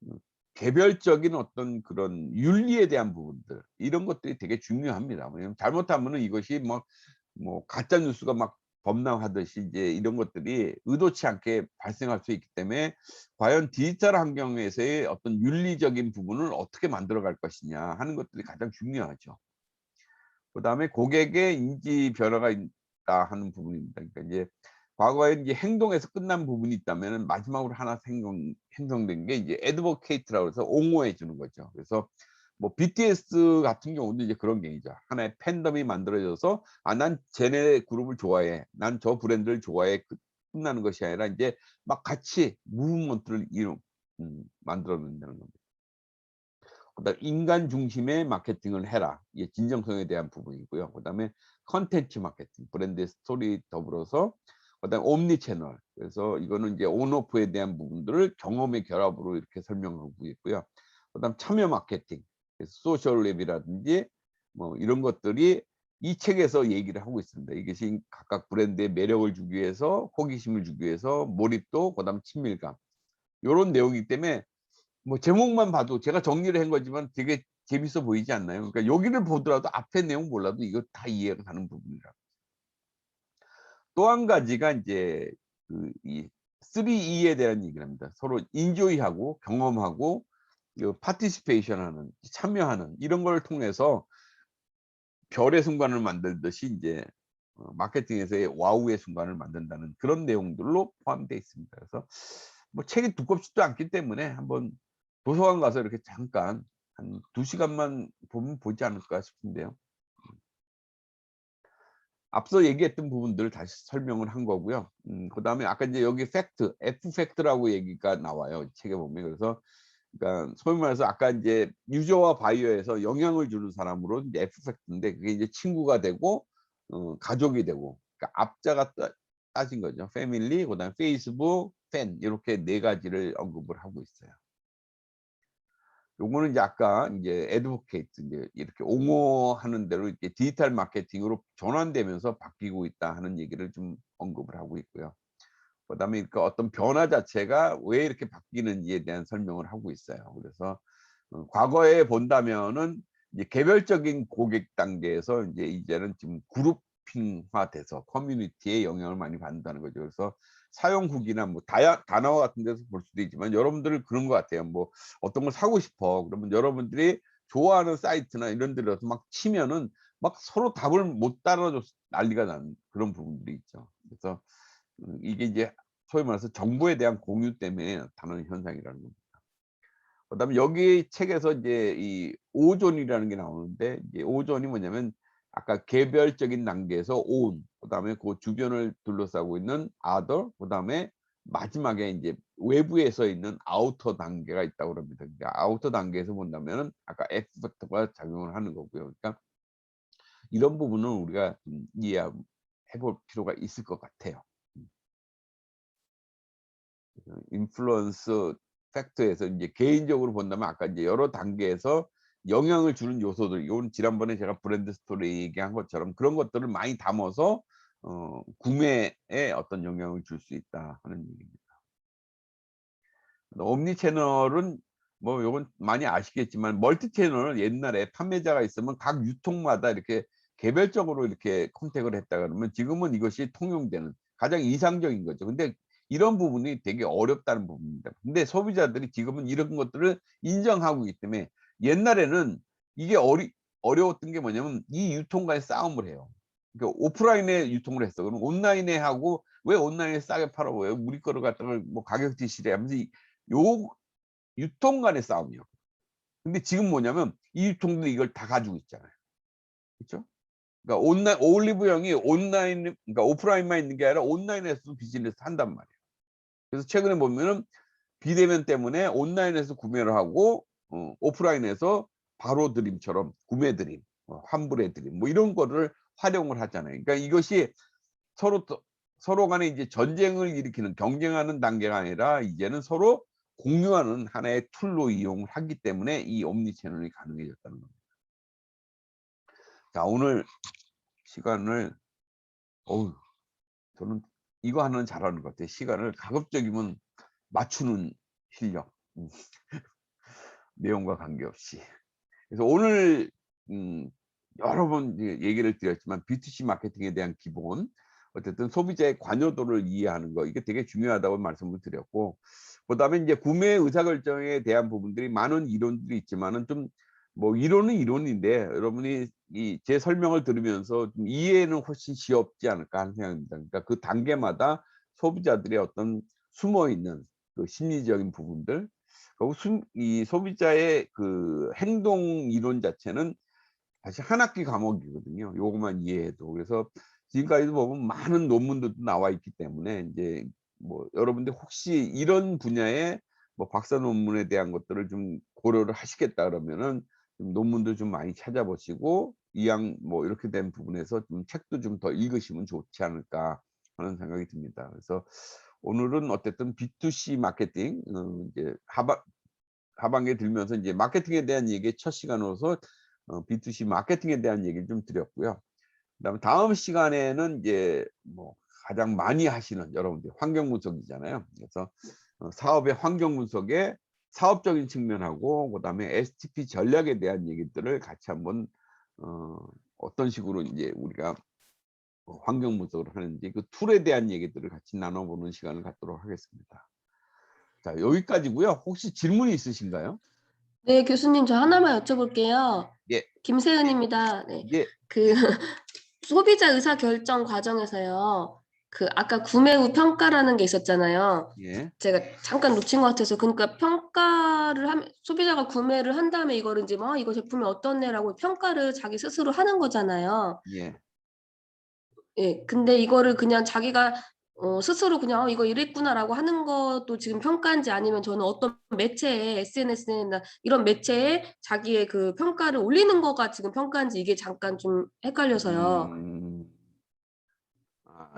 음 개별적인 어떤 그런 윤리에 대한 부분들 이런 것들이 되게 중요합니다. 왜냐면 잘못하면은 이것이 막 뭐 가짜 뉴스가 막 범람하듯이 이제 이런 것들이 의도치 않게 발생할 수 있기 때문에 과연 디지털 환경에서의 어떤 윤리적인 부분을 어떻게 만들어 갈 것이냐 하는 것들이 가장 중요하죠. 그다음에 고객의 인지 변화가 있다 하는 부분입니다. 그러니까 이제 과거에 이제 행동에서 끝난 부분이 있다면은 마지막으로 하나 형성된 게 이제 애드보케이트라고 해서 옹호해 주는 거죠. 그래서 뭐 BTS 같은 경우도 이제 그런 개이죠. 하나의 팬덤이 만들어져서 '아 난 쟤네 그룹을 좋아해. 난 저 브랜드를 좋아해.' 끝나는 것이 아니라 인제 막 같이 무브먼트를 만들어 낸다는 겁니다. 그다음에 인간 중심의 마케팅을 해라. 이게 진정성에 대한 부분이고요. 그다음에 컨텐츠 마케팅, 브랜드의 스토리 더불어서 그다음에 옴니 채널. 그래서 이거는 이제 온 오프에 대한 부분들을 경험의 결합으로 이렇게 설명하고 있고요. 그다음 참여 마케팅, 그래서 소셜 랩이라든지 뭐 이런 것들이 이 책에서 얘기를 하고 있습니다. 이것이 각각 브랜드의 매력을 주기 위해서, 호기심을 주기 위해서 몰입도, 그다음 친밀감. 요런 내용이기 때문에 뭐 제목만 봐도 제가 정리를 한 거지만 되게 재밌어 보이지 않나요? 그러니까 여기를 보더라도 앞에 내용 몰라도 이거 다 이해가 가는 부분이라. 또 한 가지가 이제 이 3E에 대한 얘기를 합니다. 서로 인조이하고 경험하고 파티시페이션하는, 참여하는 이런 걸 통해서 별의 순간을 만들듯이 이제 마케팅에서의 와우의 순간을 만든다는 그런 내용들로 포함되어 있습니다. 그래서 뭐 책이 두껍지도 않기 때문에 한번 도서관 가서 이렇게 잠깐 한 2시간만 보면 보지 않을까 싶은데요. 앞서 얘기했던 부분들을 다시 설명을 한 거고요. 그다음에 아까 이제 여기 팩트, F 팩트라고 얘기가 나와요. 책에 보면. 그래서 그러니까 소위 말해서 아까 이제 유저와 바이어에서 영향을 주는 사람으로 이제 F 팩트인데, 그게 이제 친구가 되고 가족이 되고, 그러니까 앞자가 따진 거죠. 패밀리, 그다음에 페이스북, 팬, 이렇게 네 가지를 언급을 하고 있어요. 요거는 이제 아까 이제 애드보케이트, 이제 이렇게 옹호하는 대로 이렇게 디지털 마케팅으로 전환되면서 바뀌고 있다 하는 얘기를 좀 언급을 하고 있고요. 그다음에 그 어떤 변화 자체가 왜 이렇게 바뀌는지에 대한 설명을 하고 있어요. 그래서 과거에 본다면은 이제 개별적인 고객 단계에서 이제는 지금 그룹핑화돼서 커뮤니티에 영향을 많이 받는다는 거죠. 그래서 사용 후기나 뭐 다나와 같은 데서 볼 수도 있지만 여러분들 그런 것 같아요. 뭐 어떤 걸 사고 싶어. 그러면 여러분들이 좋아하는 사이트나 이런 데서 막 치면은 막 서로 답을 못 달아줘서 난리가 나는 그런 부분들이 있죠. 그래서 이게 이제 소위 말해서 정보에 대한 공유 때문에 나타나는 현상이라는 겁니다. 그다음에 여기 책에서 이제 이 오존이라는 게 나오는데, 이제 오존이 뭐냐면 아까 개별적인 단계에서 온, 그다음에 그 주변을 둘러싸고 있는 other, 그다음에 마지막에 이제 외부에서 있는 아우터 단계가 있다고 합니다. 그러니까 아우터 단계에서 본다면은 아까 F 팩터가 작용을 하는 거고요. 그러니까 이런 부분은 우리가 좀 이해해 볼 필요가 있을 것 같아요. 인플루언스 팩터에서 이제 개인적으로 본다면 아까 이제 여러 단계에서 영향을 주는 요소들, 이건 지난번에 제가 브랜드 스토리 얘기한 것처럼 그런 것들을 많이 담아서 구매에 어떤 영향을 줄 수 있다 하는 얘기입니다. 옴니 채널은 뭐 요건 많이 아시겠지만, 멀티 채널은 옛날에 판매자가 있으면 각 유통마다 이렇게 개별적으로 이렇게 컨택을 했다 그러면 지금은 이것이 통용되는 가장 이상적인 거죠. 근데 이런 부분이 되게 어렵다는 부분입니다. 근데 소비자들이 지금은 이런 것들을 인정하고 있기 때문에, 옛날에는 이게 어려웠던 게 뭐냐면 이 유통과의 싸움을 해요. 그러니까 오프라인에 유통을 했어. 그럼 온라인에 하고 왜 온라인에 싸게 팔아? 왜 우리 거를 갖다가 뭐 가격 지시래 하면서 요 유통 간의 싸움이요. 근데 지금 뭐냐면 이 유통들이 이걸 다 가지고 있잖아요. 그렇죠? 그러니까 올리브영이 온라인, 그러니까 오프라인만 있는 게 아니라 온라인에서도 비즈니스 한단 말이에요. 그래서 최근에 보면은 비대면 때문에 온라인에서 구매를 하고 오프라인에서 바로 드림처럼 구매 드림, 환불해 드림, 뭐 이런 거를 활용을 하잖아요. 그러니까 이것이 서로 간에 이제 전쟁을 일으키는, 경쟁하는 단계가 아니라 이제는 서로 공유하는 하나의 툴로 이용을 하기 때문에 이 옴니 채널이 가능해졌다는 겁니다. 자, 오늘 시간을 저는 이거 하나는 잘하는 것 같아요. 시간을 가급적이면 맞추는 실력. 내용과 관계없이. 그래서 오늘 여러 번 얘기를 드렸지만 B2C 마케팅에 대한 기본, 어쨌든 소비자의 관여도를 이해하는 거, 이게 되게 중요하다고 말씀을 드렸고, 그다음에 이제 구매 의사결정에 대한 부분들이 많은 이론들이 있지만은 좀 뭐 이론은 이론인데 여러분이 제 설명을 들으면서 좀 이해는 훨씬 쉬웠지 않을까 하는 생각입니다. 그러니까 그 단계마다 소비자들의 어떤 숨어 있는 그 심리적인 부분들, 그리고 이 소비자의 그 행동 이론 자체는 사실 한 학기 과목이거든요. 요것만 이해해도. 그래서 지금까지도 보면 많은 논문들도 나와 있기 때문에 이제 뭐 여러분들 혹시 이런 분야의 뭐 박사 논문에 대한 것들을 좀 고려를 하시겠다 그러면은 좀 논문도 좀 많이 찾아보시고 이왕 뭐 이렇게 된 부분에서 좀 책도 좀 더 읽으시면 좋지 않을까 하는 생각이 듭니다. 그래서 오늘은 어쨌든 B2C 마케팅, 이제 하반기에 들면서 이제 마케팅에 대한 얘기의 첫 시간으로서 B2C 마케팅에 대한 얘기를 좀 드렸고요. 그다음에 다음 시간에는 이제 뭐 가장 많이 하시는 여러분들 환경 분석이잖아요. 그래서 사업의 환경 분석의 사업적인 측면하고 그다음에 STP 전략에 대한 얘기들을 같이 한번 어떤 식으로 이제 우리가 환경 분석을 하는지 그 툴에 대한 얘기들을 같이 나눠보는 시간을 갖도록 하겠습니다. 자, 여기까지고요. 혹시 질문이 있으신가요? 네, 교수님, 저 하나만 여쭤볼게요. 예, 김세은입니다. 네. 예, 그 소비자 의사 결정 과정에서요. 그 아까 구매 후 평가라는 게 있었잖아요. 예, 제가 잠깐 놓친 것 같아서 그러니까 평가를 하면 소비자가 구매를 한 다음에 이거를 이제 뭐 이거 제품이 어떻네라고 평가를 자기 스스로 하는 거잖아요. 예. 예. 근데 이거를 그냥 자기가 스스로 그냥 '이거 이랬구나.'라고 하는 것도 지금 평가인지 아니면 저는 어떤 매체에 SNS나 이런 매체에 자기의 그 평가를 올리는 거가 지금 평가인지 이게 잠깐 좀 헷갈려서요.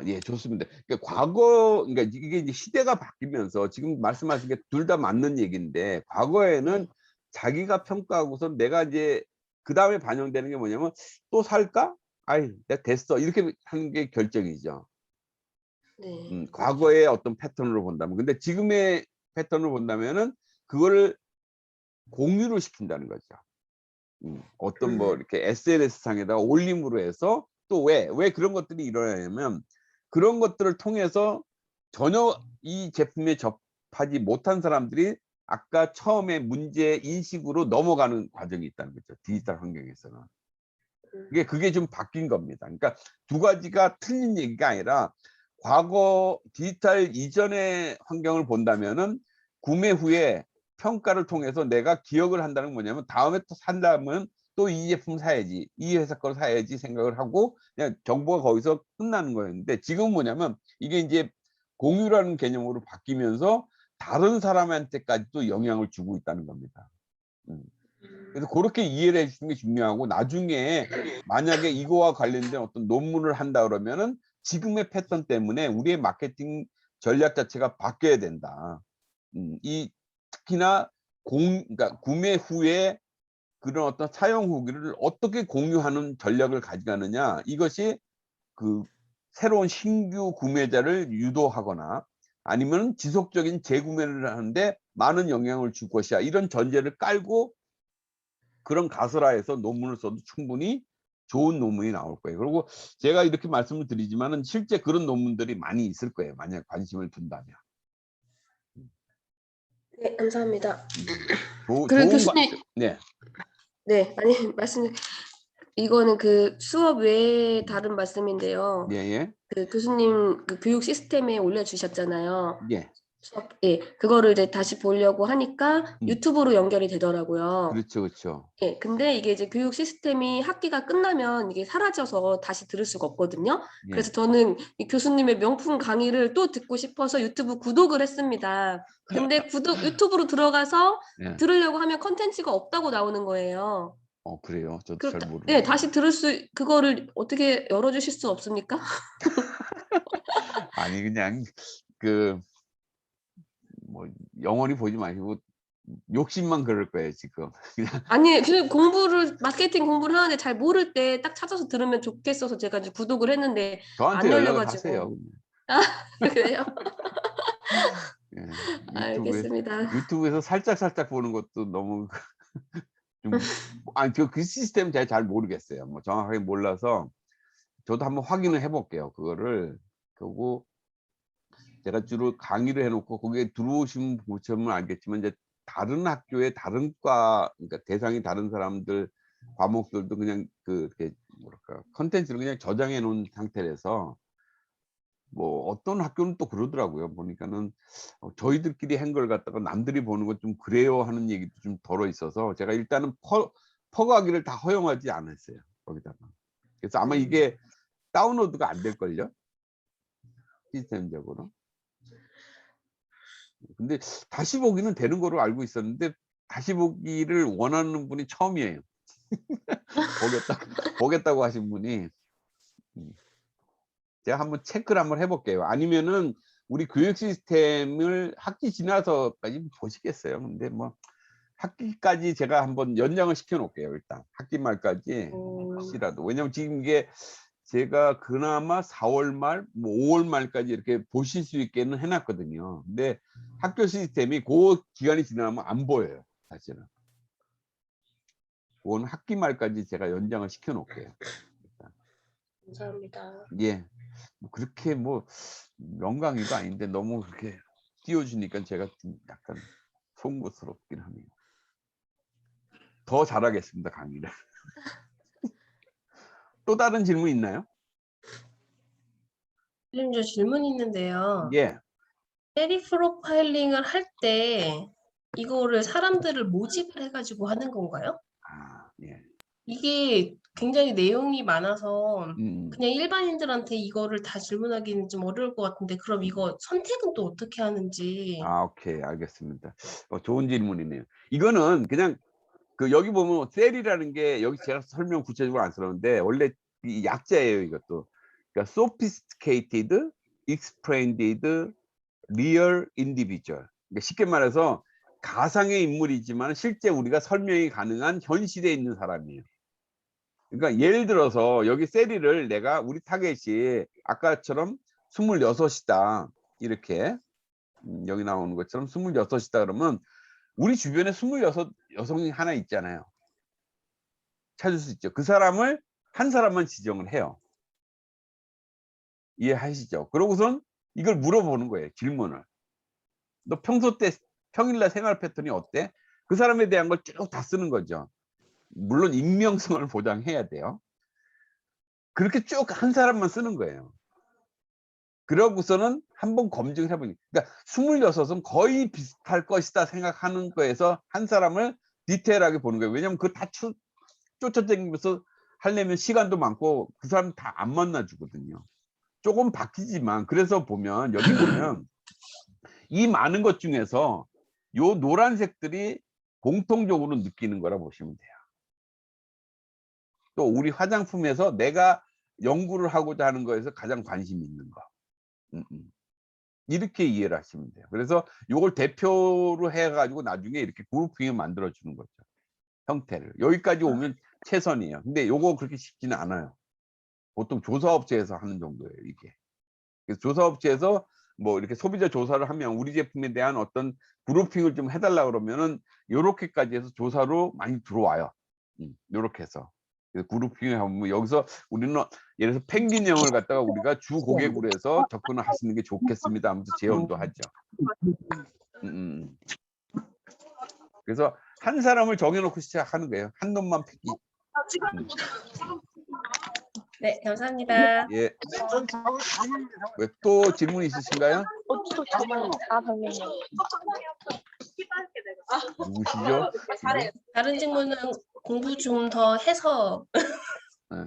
예, 좋습니다. 그러니까 과거, 그러니까 이게 이제 시대가 바뀌면서 지금 말씀하신 게 둘 다 맞는 얘기인데, 과거에는 네. 자기가 평가하고서 내가 이제 그 다음에 반영되는 게 뭐냐면 또 살까? 아이, 내가 됐어. 이렇게 하는 게 결정이죠. 네. 과거의 어떤 패턴으로 본다면. 근데 지금의 패턴을 본다면은 그거를 공유를 시킨다는 거죠. 어떤 뭐 이렇게 SNS 상에다가 올림으로 해서 또 왜 그런 것들이 일어나냐면 그런 것들을 통해서 전혀 이 제품에 접하지 못한 사람들이 아까 처음에 문제 인식으로 넘어가는 과정이 있다는 거죠. 디지털 환경에서는. 그게 좀 바뀐 겁니다. 그러니까 두 가지가 틀린 얘기가 아니라 과거 디지털 이전의 환경을 본다면은 구매 후에 평가를 통해서 내가 기억을 한다는 건 뭐냐면 다음에 또 산다면 또 이 제품 사야지, 이 회사 걸 사야지 생각을 하고 그냥 정보가 거기서 끝나는 거였는데 지금은 뭐냐면 이게 이제 공유라는 개념으로 바뀌면서 다른 사람한테까지도 영향을 주고 있다는 겁니다. 음. 그래서 그렇게 이해를 해 주시는 게 중요하고 나중에 만약에 이거와 관련된 어떤 논문을 한다 그러면은 지금의 패턴 때문에 우리의 마케팅 전략 자체가 바뀌어야 된다. 이 특히나 그러니까 구매 후에 그런 어떤 사용 후기를 어떻게 공유하는 전략을 가져가느냐 이것이 그 새로운 신규 구매자를 유도하거나 아니면 지속적인 재구매를 하는데 많은 영향을 줄 것이야. 이런 전제를 깔고 그런 가설화해서 논문을 써도 충분히 좋은 논문이 나올 거예요. 그리고 제가 이렇게 말씀을 드리지만은 실제 그런 논문들이 많이 있을 거예요. 만약 관심을 둔다면. 네, 감사합니다. 그리고 좋은 과 교수님 네. 네. 아니 말씀 이거는 그 수업 외에 다른 말씀인데요. 예예. 그 교수님 그 교육 시스템에 올려주셨잖아요. 예. 수업 예. 그거를 이제 다시 보려고 하니까 음. 유튜브로 연결이 되더라고요. 그렇죠, 그렇죠. 예. 근데 이게 이제 교육 시스템이 학기가 끝나면 이게 사라져서 다시 들을 수가 없거든요. 예. 그래서 저는 이 교수님의 명품 강의를 또 듣고 싶어서 유튜브 구독을 했습니다. 근데 유튜브로 들어가서 예. 들으려고 하면 콘텐츠가 없다고 나오는 거예요. 그래요? 저도 그럼 잘 예, 모르는데. 다시 들을 수 그거를 어떻게 열어 주실 수 없습니까? 아니 그냥 그 뭐 영원히 보지 마시고 욕심만 그럴 거예요, 지금. 그냥 아니 그 공부를 마케팅 공부를 하는데 잘 모를 때 딱 찾아서 들으면 좋겠어서 제가 이제 구독을 했는데 저한테 안 열려 연락을 하세요. 가지고. 아 그래요? 예. 알겠습니다. 유튜브에서 살짝살짝 보는 것도 너무 좀 아니 그 시스템 제가 잘 모르겠어요. 뭐 정확하게 몰라서 저도 한번 확인을 해 볼게요, 그거를. 그리고 제가 주로 강의를 해 놓고 거기에 들어오신 보시면 알겠지만 이제 다른 학교의 다른 과 그러니까 대상이 다른 사람들 과목들도 그냥 이렇게 뭐랄까 콘텐츠를 그냥 저장해 놓은 상태라서 뭐 어떤 학교는 또 그러더라고요. 보니까는 "저희들끼리 한 걸 갖다가 남들이 보는 건 좀 그래요." 하는 얘기도 좀 덜어 있어서 제가 일단은 퍼가기를 다 허용하지 않았어요, 거기다가. 그래서 아마 음. 이게 다운로드가 안 될걸요? 시스템적으로. 근데 다시 보기는 되는 거로 알고 있었는데 다시 보기를 원하는 분이 처음이에요. 보겠다고 하신 분이. 음. 제가 한번 체크를 한번 해 볼게요. 아니면은 우리 교육 시스템을 학기 지나서까지 보시겠어요. 근데 뭐 학기까지 제가 한번 연장을 시켜 놓을게요, 일단. 학기 말까지 음. 혹시라도. 왜냐면 지금 이게 제가 그나마 4월 말 뭐 5월 말까지 이렇게 보실 수 있게는 해 놨거든요. 근데 학교 시스템이 고 기간이 지나면 안 보여요, 사실은. 그거는 학기 말까지 제가 연장을 시켜 놓을게요, 일단. 감사합니다. 예. 뭐 그렇게 뭐 명강의도 아닌데 너무 그렇게 띄워주니까 제가 좀 약간 송구스럽긴 하네요. 더 잘하겠습니다, 강의를. 또 다른 질문 있나요? 선생님, 저 질문 있는데요. 예. 세리 프로파일링을 할 때 이거를 사람들을 모집을 해가지고 하는 건가요? 아, 예. 이게 굉장히 내용이 많아서 음. 그냥 일반인들한테 이거를 다 질문하기는 좀 어려울 것 같은데 그럼 이거 선택은 또 어떻게 하는지. 아, 오케이. 알겠습니다. 좋은 질문이네요. 이거는 그냥 그 여기 보면 셀이라는 게 여기 제가 설명 구체적으로 안 쓰는데 원래 이 약자예요, 이것도. 그러니까 sophisticated, explained, real individual. 그러니까 쉽게 말해서 가상의 인물이지만 실제 우리가 설명이 가능한 현실에 있는 사람이에요. 그러니까 예를 들어서 여기 세리를 내가 우리 타겟이 아까처럼 26이다. 이렇게 여기 나오는 것처럼 26이다 그러면 우리 주변에 26 여성이 하나 있잖아요. 찾을 수 있죠. 그 사람을 한 사람만 지정을 해요. 이해하시죠? 그러고선 이걸 물어보는 거예요. 질문을. 너 평소 때 평일날 생활 패턴이 어때? 그 사람에 대한 걸 쭉 다 쓰는 거죠. 물론 익명성을 보장해야 돼요. 그렇게 쭉 한 사람만 쓰는 거예요. 그러고서는 한번 검증을 해보니, 그러니까 26은 거의 비슷할 것이다 생각하는 거에서 한 사람을 디테일하게 보는 거예요. 왜냐면 그거 다 쫓아다니면서 하려면 시간도 많고 그 사람 다 안 만나주거든요. 조금 바뀌지만, 그래서 보면 여기 보면 이 많은 것 중에서 요 노란색들이 공통적으로 느끼는 거라 보시면 돼요. 또 우리 화장품에서 내가 연구를 하고자 하는 거에서 가장 관심 있는 거. 이렇게 이해를 하시면 돼요. 그래서 요걸 대표로 해가지고 나중에 이렇게 그룹핑을 만들어 주는 거죠. 형태를. 여기까지 오면 최선이에요. 근데 요거 그렇게 쉽지는 않아요. 보통 조사업체에서 하는 정도예요, 이게. 그래서 조사업체에서 뭐 이렇게 소비자 조사를 하면 우리 제품에 대한 어떤 그룹핑을 좀 해달라 그러면은 요렇게까지 해서 조사로 많이 들어와요. 요렇게 해서. 그래서 그룹핑을 하면 여기서 우리는 예를 들어서 펭귄형을 갖다가 우리가 주 고객으로 해서 접근을 하시는 게 좋겠습니다 하면서 제언도 하죠. 그래서 한 사람을 정해놓고 시작하는 거예요. 한 놈만 픽기. 네, 감사합니다. 예. 왜 또 질문 있으신가요? 누구시죠? 다른 질문은 공부 좀 더 해서 네.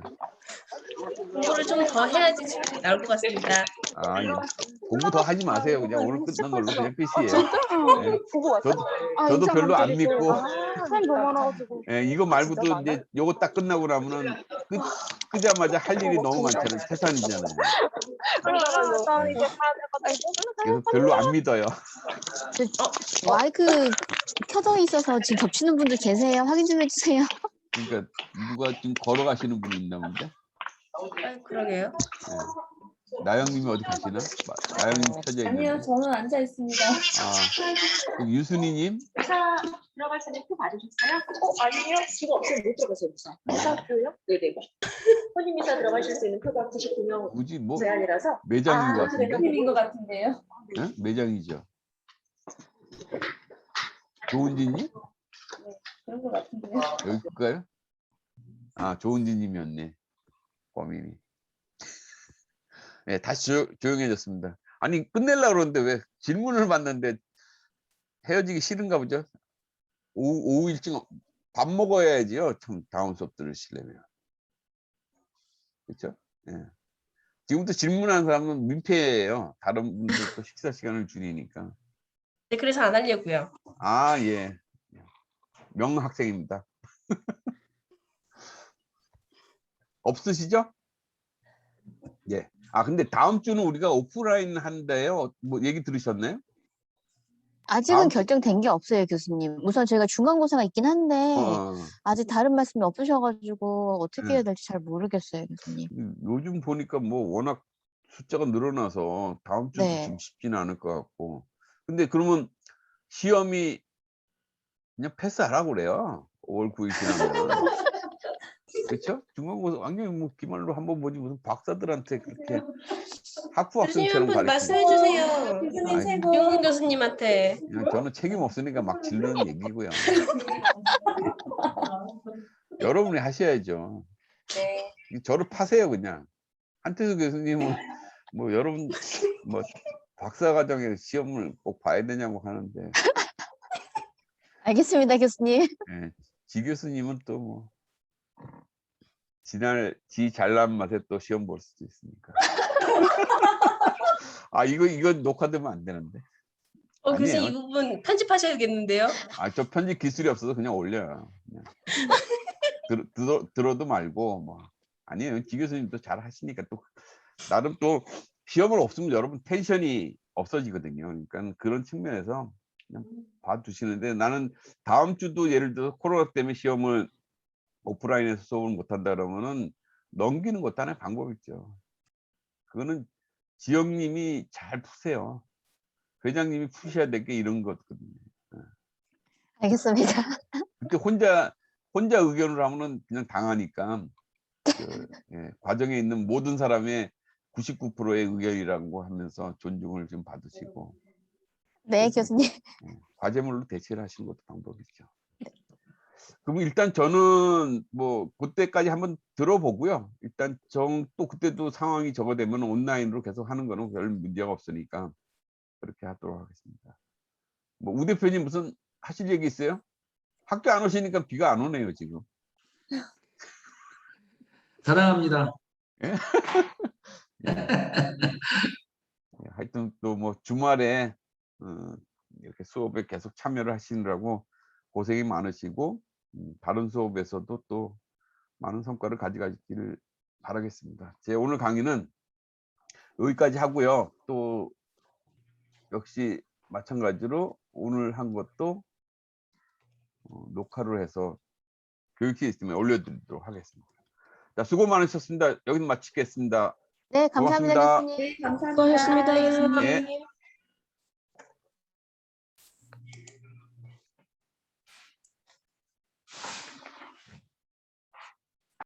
공부를 좀 더 해야지 나올 것 같습니다. 아, 예. 공부 더 하지 마세요. 그냥 오늘 끝난 걸로 그냥 끝이에요. 예. 저도 별로 안 믿고. 사람 너무 많아가지고. 예, 이거 말고도 이제 요거 딱 끝나고 나면은 끄자마자 할 일이 너무 많잖아요. 태산이잖아요. 예. 그래서 별로 안 믿어요. 마이크 켜져 있어서 지금 겹치는 분들 계세요. 확인 좀 해주세요. 그러니까 누가 지금 걸어가시는 분이 있나 본데. 그러게요. 예. 나영님이 어디 가시나? 나영님 켜져 있는데. 아니요, 저는 앉아 있습니다. 아, 그럼 유순이님? 회사 들어갈 때는 표 받으셨어요? 아니요. 지금 없으면 못 들어가세요. 회사표요? 네네. 혼인이사 들어가실 수 있는 표가 99명 굳이 뭐 제한이라서. 매장인 것 아, 같은데. 팀인 것 같은데요. 예? 매장이죠. 조은지님? 그런 것 같은데요. 여기일까요? 아, 조은지님이었네. 범인이. 네, 다시 조용해졌습니다. 아니, 끝내려고 그러는데 왜 질문을 받는데 헤어지기 싫은가 보죠? 오후 일찍 밥 먹어야지요. 참 다음 수업 들으시려면. 그렇죠? 예. 지금부터 질문하는 사람은 민폐예요. 다른 분들도 식사 시간을 줄이니까. 네, 그래서 안 하려고요. 아, 예. 명학생입니다. 없으시죠? 예. 아, 근데 다음 주는 우리가 오프라인 한대요. 뭐 얘기 들으셨나요? 아직은 결정된 게 없어요, 교수님. 우선 저희가 중간고사가 있긴 한데 아직 다른 말씀이 없으셔가지고 어떻게 해야 될지 잘 모르겠어요, 교수님. 요즘 보니까 뭐 워낙 숫자가 늘어나서 다음 주도 네. 좀 쉽지는 않을 것 같고. 근데 그러면 시험이 그냥 패스하라고 그래요. 5월 9일 지나면. 그렇죠? 중간고사 완전히 뭐 기말로 한번 보지 무슨 박사들한테 그렇게 학부 교수님 학생처럼 한번 가르치는. 말씀해 주세요. 교수님 아이, 최고. 윤근 교수님한테. 그냥 저는 책임 없으니까 막 지르는 얘기고요. 여러분이 하셔야죠. 네. 저를 파세요 그냥. 한태수 교수님은 뭐 여러분 뭐 박사과정에 시험을 꼭 봐야 되냐고 하는데, 알겠습니다, 교수님. 예, 지 교수님은 또 뭐 지 잘난 맛에 또 시험 볼 수도 있으니까. 아 이거 녹화되면 안 되는데. 교수님 아니에요. 이 부분 편집하셔야겠는데요. 아 저 편집 기술이 없어서 그냥 올려요. 그냥. 들어도 말고 뭐 아니에요. 지 교수님도 잘 하시니까 또 나름 또 시험을 없으면 여러분 텐션이 없어지거든요. 그러니까 그런 측면에서 그냥 봐두시는데, 나는 다음 주도 예를 들어서 코로나 때문에 시험을 오프라인에서 수업을 못한다 그러면은 넘기는 것도 하나의 방법이죠. 그거는 지영님이 잘 푸세요. 회장님이 푸셔야 될 게 이런 거거든요. 알겠습니다. 그때 혼자 의견을 하면은 그냥 당하니까 과정에 있는 모든 사람의 99%의 의견이라고 하면서 존중을 좀 받으시고, 네, 교수님. 과제물로 대체를 하시는 것도 방법이죠. 그럼 일단 저는 뭐 그때까지 한번 들어보고요. 일단 또 그때도 상황이 저거 되면 온라인으로 계속 하는 거는 별 문제가 없으니까 그렇게 하도록 하겠습니다. 뭐 우 대표님 무슨 하실 얘기 있어요? 학교 안 오시니까 비가 안 오네요 지금. 사랑합니다. 예? 하여튼 또 뭐 주말에 이렇게 수업에 계속 참여를 하시느라고 고생이 많으시고, 다른 수업에서도 또 많은 성과를 가져가시기를 바라겠습니다. 제 오늘 강의는 여기까지 하고요. 또 역시 마찬가지로 오늘 한 것도 녹화를 해서 교육 시스템에 올려드리도록 하겠습니다. 자, 수고 많으셨습니다. 여기서 마치겠습니다. 네, 감사합니다, 고맙습니다. 교수님. 네, 감사합니다. 수고하셨습니다. 예.